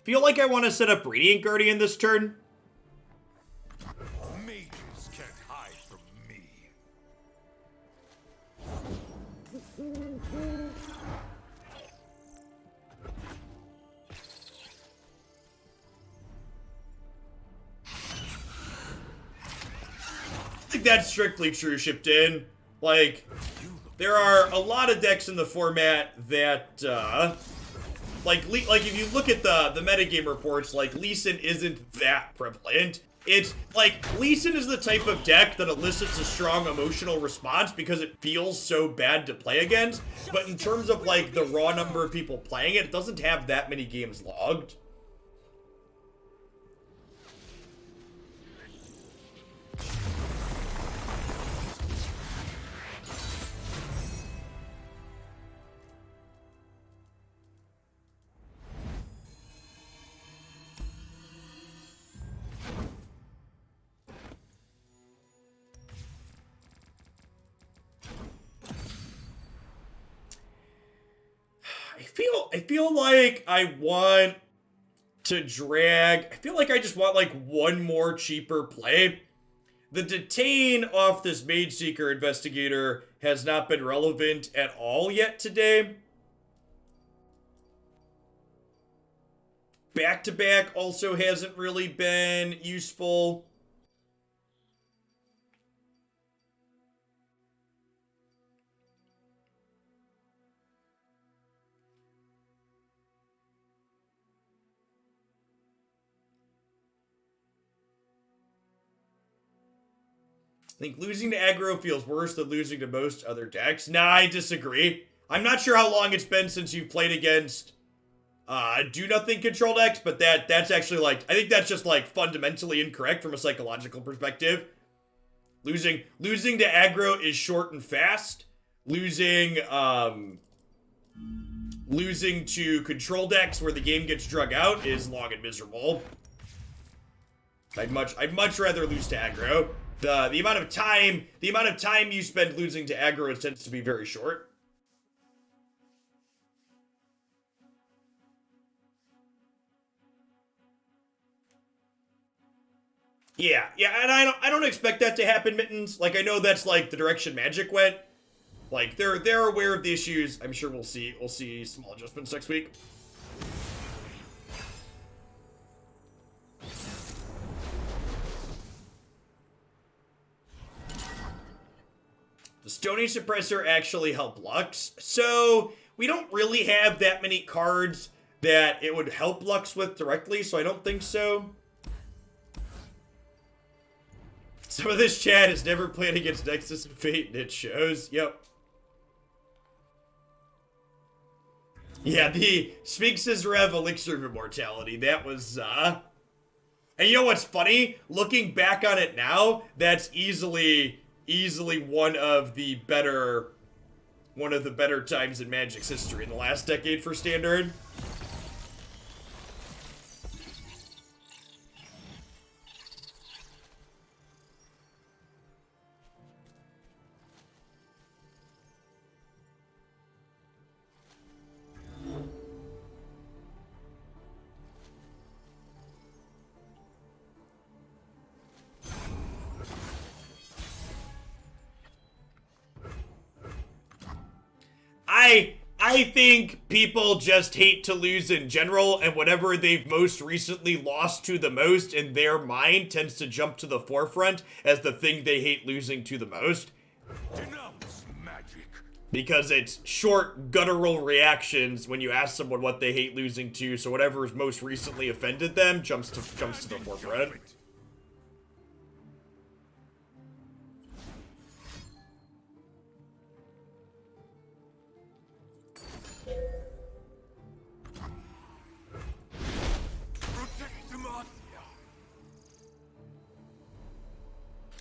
Feel like I want to set up Radiant Guardian this turn. Mages can't hide from me. I think that's strictly true, shipped in. Like, there are a lot of decks in the format that, like if you look at the metagame reports, like, Lee Sin isn't that prevalent. It's, like, Lee Sin is the type of deck that elicits a strong emotional response because it feels so bad to play against, but in terms of, like, the raw number of people playing it, it doesn't have that many games logged. I feel like I want to drag. I feel like I just want, like, one more cheaper play. The detain off this Mage Seeker Investigator has not been relevant at all yet today. Back-to-back also hasn't really been useful. I think losing to aggro feels worse than losing to most other decks. Nah, I disagree. I'm not sure how long it's been since you've played against do nothing control decks, but that's actually like, I think that's just like fundamentally incorrect from a psychological perspective. Losing to aggro is short and fast. Losing to control decks where the game gets drug out is long and miserable. I'd much rather lose to aggro. The amount of time you spend losing to aggro tends to be very short. Yeah, and I don't expect that to happen, Mittens. Like, I know that's like the direction Magic went. Like, they're aware of the issues. I'm sure we'll see small adjustments next week. The Stony Suppressor actually help Lux. So, we don't really have that many cards that it would help Lux with directly, so I don't think so. Some of this chat has never played against Nexus and Fate, and it shows. Yep. Yeah, the Sphinx's Rev Elixir of Immortality. That was, And you know what's funny? Looking back on it now, that's easily one of the better times in Magic's history in the last decade for Standard. I think people just hate to lose in general, and whatever they've most recently lost to the most in their mind tends to jump to the forefront as the thing they hate losing to the most. Denounce magic. Because it's short, guttural reactions when you ask someone what they hate losing to, so whatever's most recently offended them jumps to the forefront.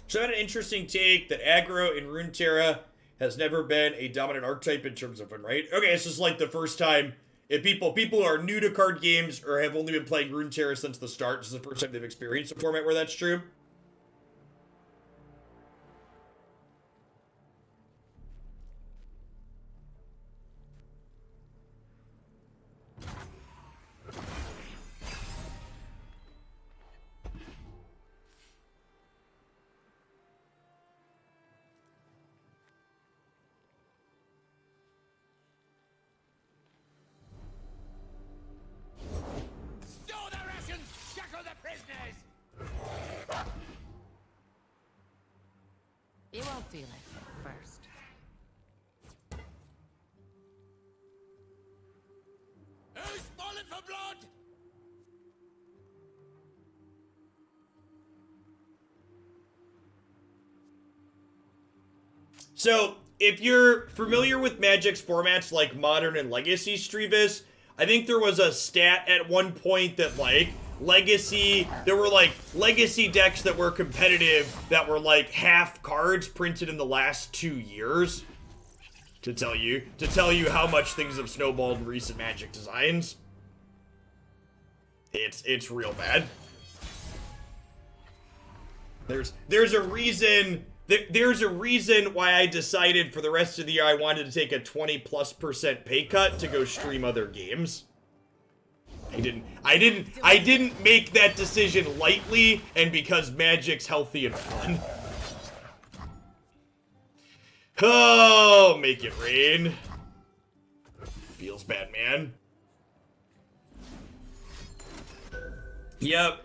So I had an interesting take that aggro in Runeterra has never been a dominant archetype in terms of win rate. Okay, it's just like the first time, if people who are new to card games or have only been playing Runeterra since the start, this is the first time they've experienced a format where that's true. You won't feel it first. Who's falling for blood? So, if you're familiar with Magic's formats like Modern and Legacy, Strevis, I think there was a stat at one point that, like, there were like legacy decks that were competitive that were like half cards printed in the last 2 years to tell you how much things have snowballed in recent Magic designs. It's real bad. There's a reason why I decided for the rest of the year I wanted to take a 20+% pay cut to go stream other games. I didn't make that decision lightly and because Magic's healthy and fun. Oh, make it rain. Feels bad, man. Yep.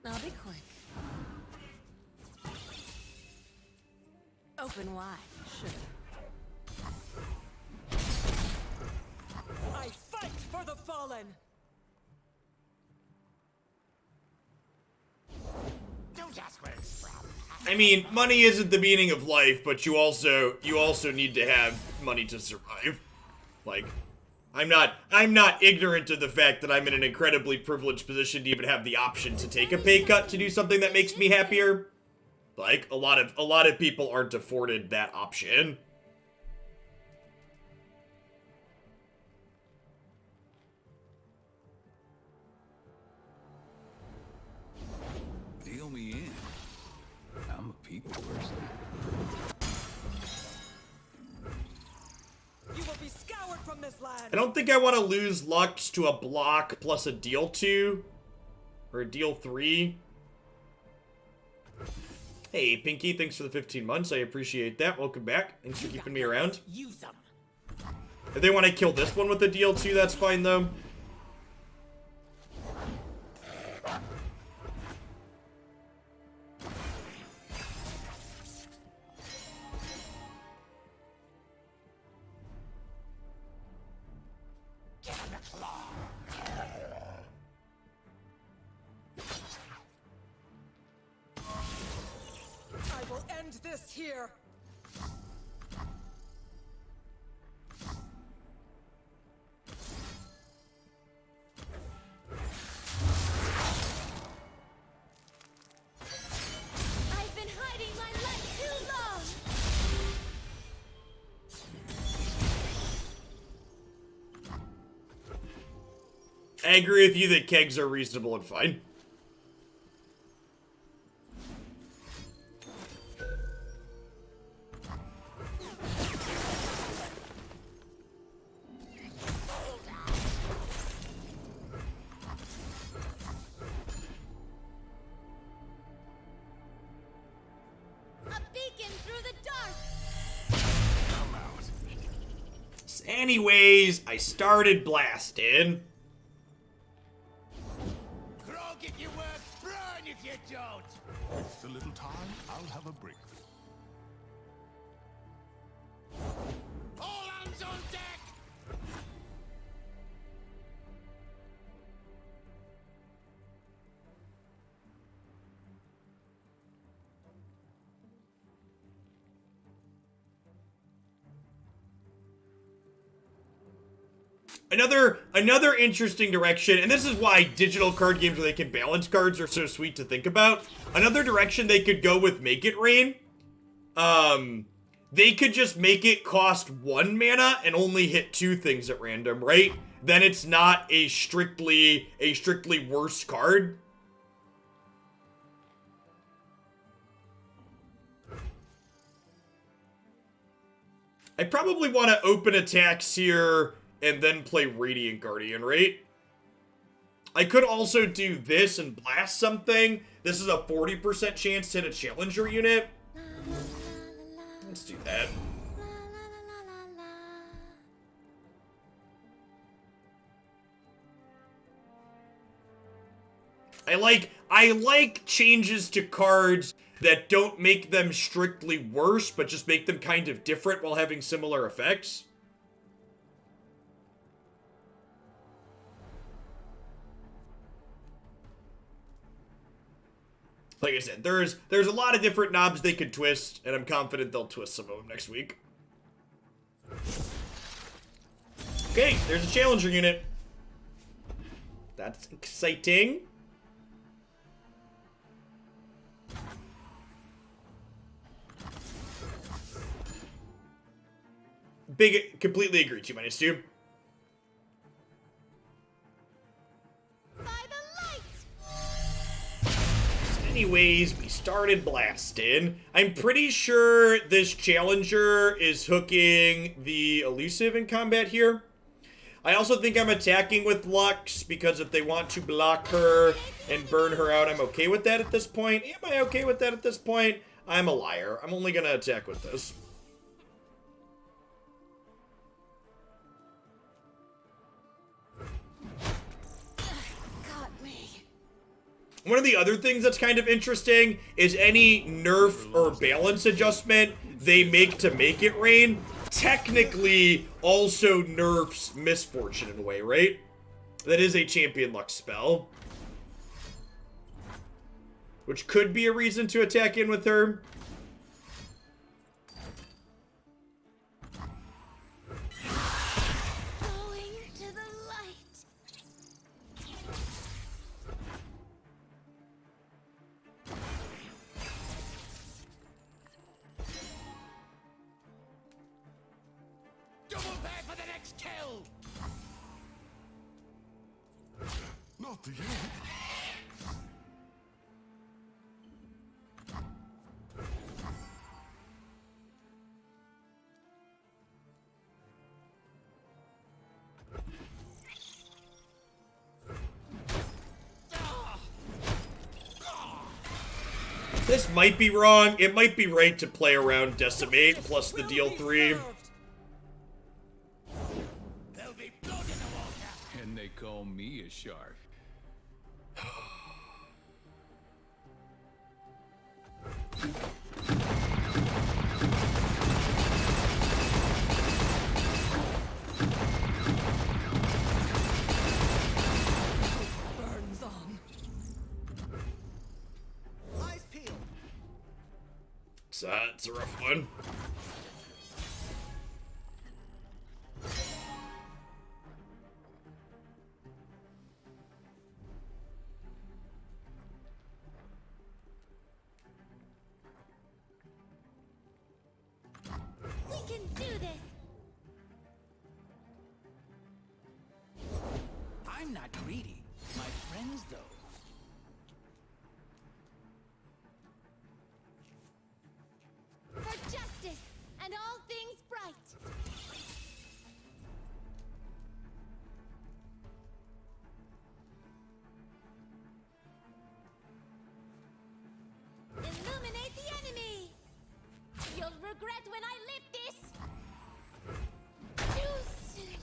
I'll be quick. Open wide, sure. I fight for the fallen. Don't ask where it's from. I mean, money isn't the meaning of life, but you also need to have money to survive. Like, I'm not ignorant of the fact that I'm in an incredibly privileged position to even have the option to take a pay cut to do something that makes me happier. Like, a lot of people aren't afforded that option. Deal me in. I'm a people person. You will be scoured from this land. I don't think I want to lose Lux to a block plus a deal 2 or a deal 3. Hey, Pinky, thanks for the 15 months. I appreciate that. Welcome back. Thanks for keeping me around. Use them. If they want to kill this one with a deal 2, that's fine, though. I will end this here. I've been hiding my light too long. I agree with you that kegs are reasonable and fine. A beacon through the dark. Come out. Anyways, I started blasting. Grog if you work, burn if you don't. With a little time, I'll have a breakthrough. All hands on deck. Another interesting direction, and this is why digital card games where they can balance cards are so sweet to think about. Another direction they could go with Make It Rain. They could just make it cost 1 mana and only hit 2 things at random, right? Then it's not a strictly worse card. I probably want to open attacks here and then play Radiant Guardian, right? I could also do this and blast something. This is a 40% chance to hit a challenger unit. Let's do that. I like changes to cards that don't make them strictly worse, but just make them kind of different while having similar effects. Like I said, there's a lot of different knobs they could twist, and I'm confident they'll twist some of them next week. Okay, there's a challenger unit. That's exciting. Completely agree. 2 minus 2. By the light. Anyways, we started blasting. I'm pretty sure this challenger is hooking the elusive in combat here. I also think I'm attacking with Lux because if they want to block her and burn her out, I'm okay with that at this point. Am I okay with that at this point? I'm a liar. I'm only going to attack with this. Got me. One of the other things that's kind of interesting is any nerf or balance adjustment they make to make it rain technically also nerfs Misfortune in a way, right? That is a Champion Lux spell. Which could be a reason to attack in with her. Going to the light. Double back for the next kill! Not the end. This might be wrong. It might be right to play around Decimate plus the deal 3. There'll be blood in the water! And they call me a shark. Burns on. Eyes peeled! It's a rough one. We can do this. I'm not greedy. My friends, though. For justice and all things bright. Illuminate the enemy. You'll regret when I lift this. Too soon.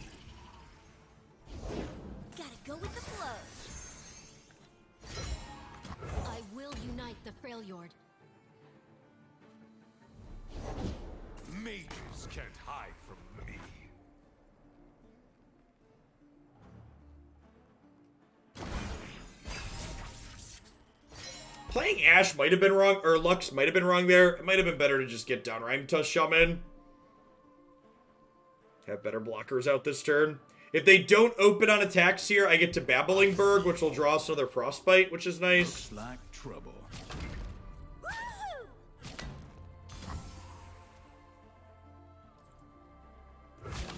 Gotta go with the flow. I will unite the Freljord. Mages can't hide from me. Playing Ashe might have been wrong, or Lux might have been wrong there. It might have been better to just get down Rhyme Tusk Shaman. Have better blockers out this turn. If they don't open on attacks here, I get to Babbling Berg, which will draw us another Frostbite, which is nice. Looks like trouble. Woohoo!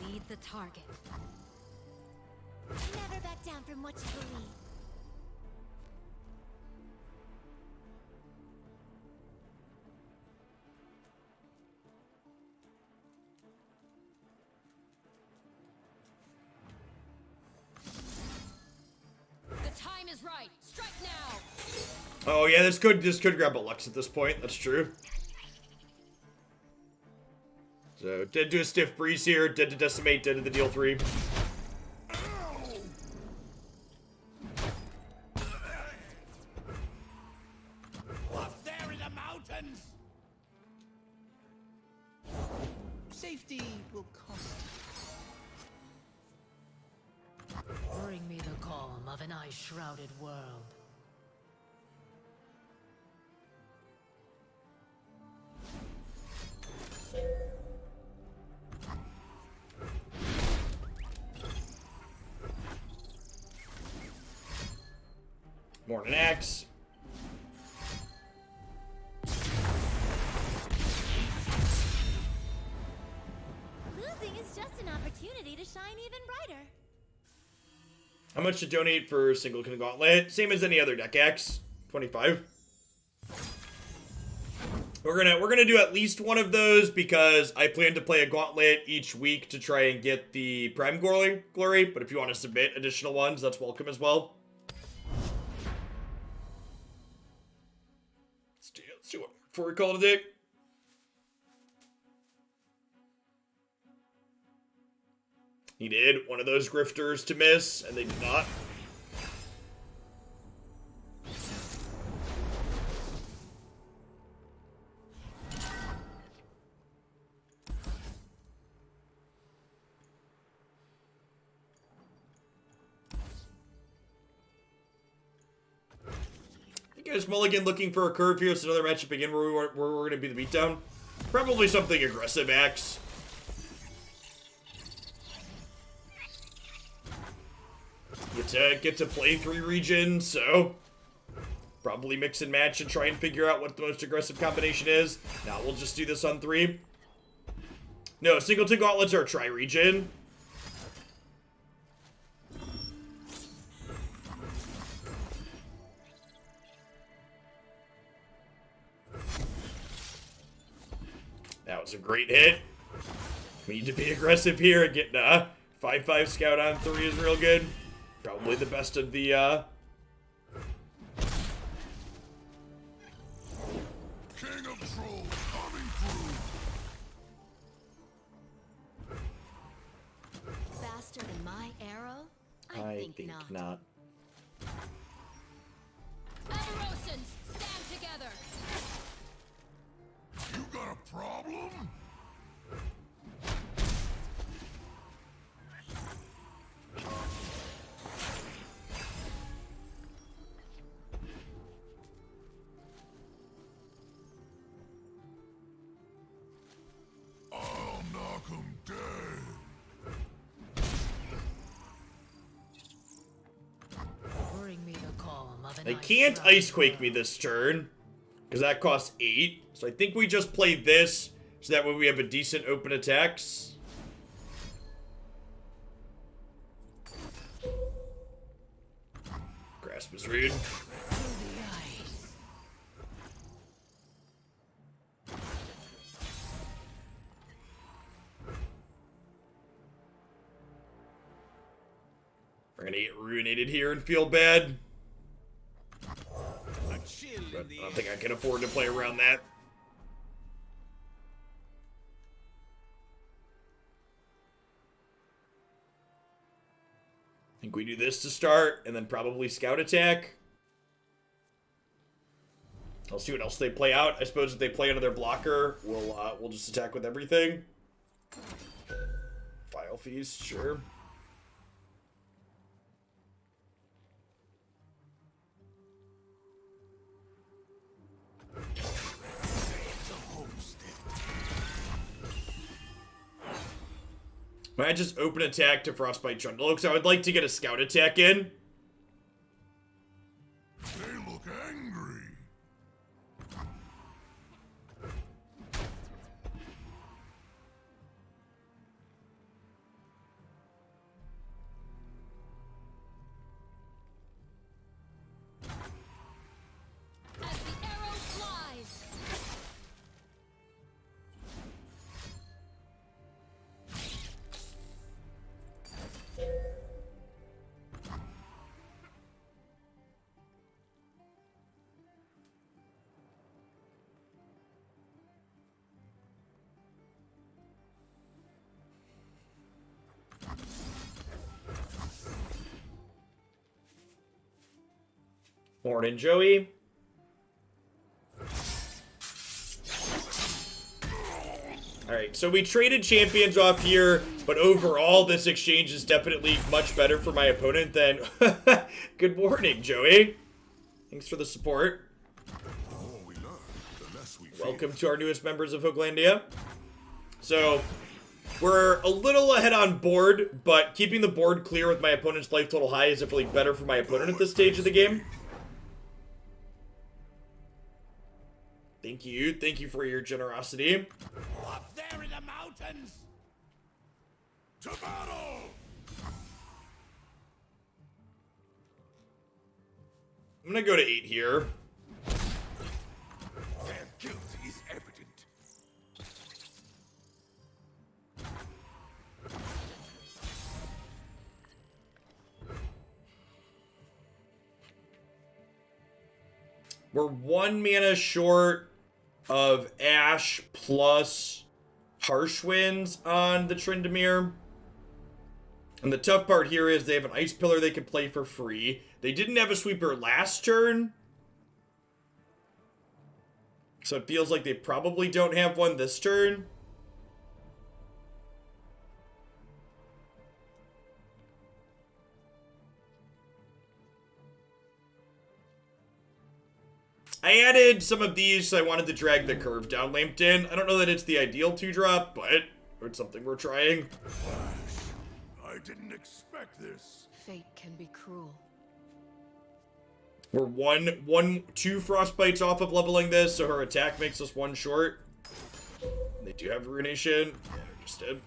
Lead the target. Never back down from what you believe. The time is right. Strike now. Oh yeah, this could grab a Lux at this point. That's true. So dead to a Stiff Breeze here, dead to Decimate, dead to the deal 3. Up there in the mountains! Safety will cost Bring me the calm of an ice-shrouded world. Morning Axe. Losing is just an opportunity to shine even brighter. How much to donate for Singleton Gauntlet? Same as any other deck Axe. 25. We're gonna do at least one of those because I plan to play a gauntlet each week to try and get the Prime Glory. But if you want to submit additional ones, that's welcome as well. Let's do it before we call it a day. He did one of those grifters to miss, and they did not. You guys mulligan looking for a curve here. It's another matchup again where we're going to be the beatdown. Probably something aggressive, Axe. Get to play 3 regions, so probably mix and match and try and figure out what the most aggressive combination is. Now we'll just do this on 3. No, singleton gauntlets are tri-region. That was a great hit. We need to be aggressive here and get 5-5 scout on 3 is real good. Probably the best of the King of Trolls coming through. Faster than my arrow? I think not. Aerosans, stand together! You got a problem? I'll knock 'em dead. Bring me the calm of an They can't ice quake me this turn because that costs 8. So I think we just play this so that way we have a decent open attacks. Grasp is rude. We're gonna get ruinated here and feel bad. A chill But in the I don't think I can afford to play around that. I think we do this to start, and then probably scout attack. I'll see what else they play out. I suppose if they play another blocker, we'll just attack with everything. File feast, sure. Might I just open attack to Frostbite Trundle? Because I would like to get a scout attack in. They look angry. As the arrow flies! Morning, Joey. Alright, so we traded champions off here, but overall this exchange is definitely much better for my opponent than... Good morning, Joey. Thanks for the support. The more we learn, the less we fear. Welcome to our newest members of Hooglandia. So, we're a little ahead on board, but keeping the board clear with my opponent's life total high is definitely better for my opponent at this stage of the game. Thank you. Thank you for your generosity. Up there in the mountains! To battle! I'm gonna go to 8 here. Their guilt is We're 1 mana short of Ashe plus Harsh Winds on the Tryndamere. And the tough part here is they have an Ice Pillar they can play for free. They didn't have a sweeper last turn, so it feels like they probably don't have one this turn. I added some of these, so I wanted to drag the curve down Lambton. I don't know that it's the ideal 2-drop, but it's something we're trying. I didn't expect this. Fate can be cruel. We're two Frostbites off of leveling this, so her attack makes us 1 short. They do have Ruination. Yeah, just did.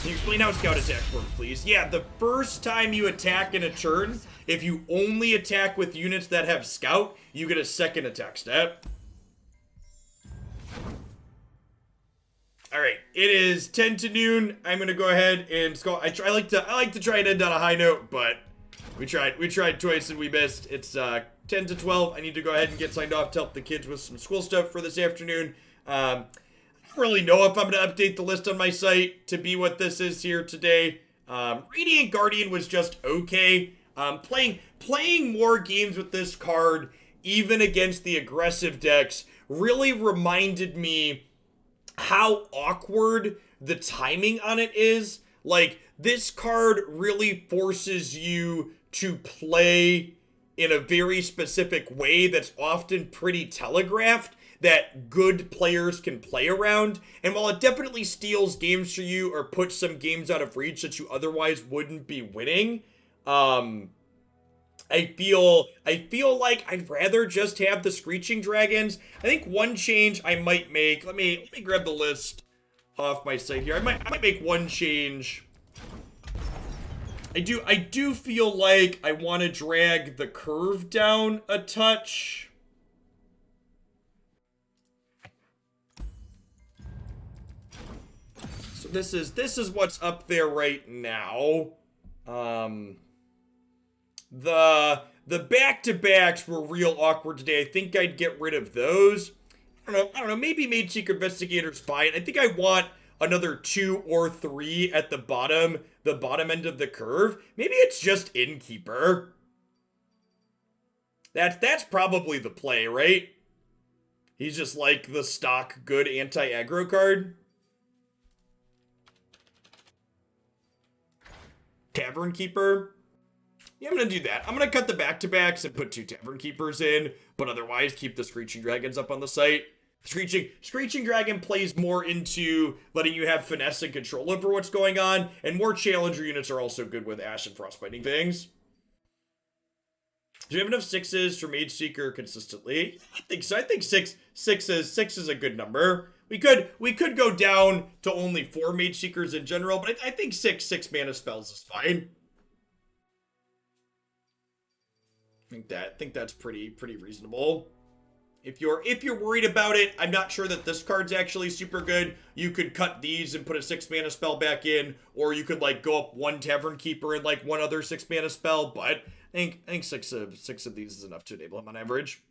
Can you explain how Scout attacks work, please? Yeah, the first time you attack in a turn, if you only attack with units that have Scout, you get a second attack stat. Alright, it is 10 to noon. I'm gonna go ahead and go. I like to try and end on a high note, but we tried twice and we missed. It's 10 to 12. I need to go ahead and get signed off to help the kids with some school stuff for this afternoon. I don't really know if I'm gonna update the list on my site to be what this is here today. Radiant Guardian was just okay. Playing more games with this card, even against the aggressive decks, really reminded me how awkward the timing on it is. Like, this card really forces you to play in a very specific way that's often pretty telegraphed, that good players can play around. And while it definitely steals games for you or puts some games out of reach that you otherwise wouldn't be winning, I feel like I'd rather just have the Screeching Dragons. I think one change I might make, let me grab the list off my site here. I might make one change. I do feel like I want to drag the curve down a touch. So this is what's up there right now. The back-to-backs were real awkward today. I think I'd get rid of those. I don't know, maybe Mage Seeker Investigator's fine. I think I want another 2 or 3 at the bottom end of the curve. Maybe it's just Innkeeper. That's probably the play, right? He's just like the stock good anti-aggro card. Tavern Keeper. Yeah, I'm gonna do that. I'm gonna cut the back-to-backs and put 2 Tavern Keepers in, but otherwise keep the Screeching Dragons up on the site. Screeching Dragon plays more into letting you have finesse and control over what's going on, and more Challenger units are also good with Ashe and Frostbiting things. Do we have enough 6s for Mage Seeker consistently? I think so. I think 6 is a good number. We could go down to only 4 Mage Seekers in general, but I think 6 mana spells is fine. I think that's pretty reasonable. If you're worried about it, I'm not sure that this card's actually super good. You could cut these and put a 6 mana spell back in, or you could like go up 1 Tavern Keeper and like 1 other 6 mana spell. But I think six of these is enough to enable him on average.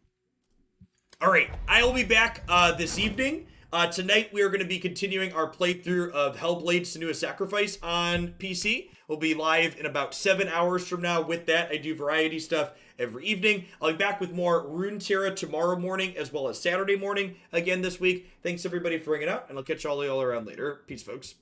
All right, I will be back this evening. Tonight we are going to be continuing our playthrough of Hellblade: Senua's Sacrifice on PC. We'll be live in about 7 hours from now. With that, I do variety stuff every evening. I'll be back with more Runeterra tomorrow morning as well as Saturday morning again this week. Thanks everybody for hanging out, and I'll catch all y'all around later. Peace, folks.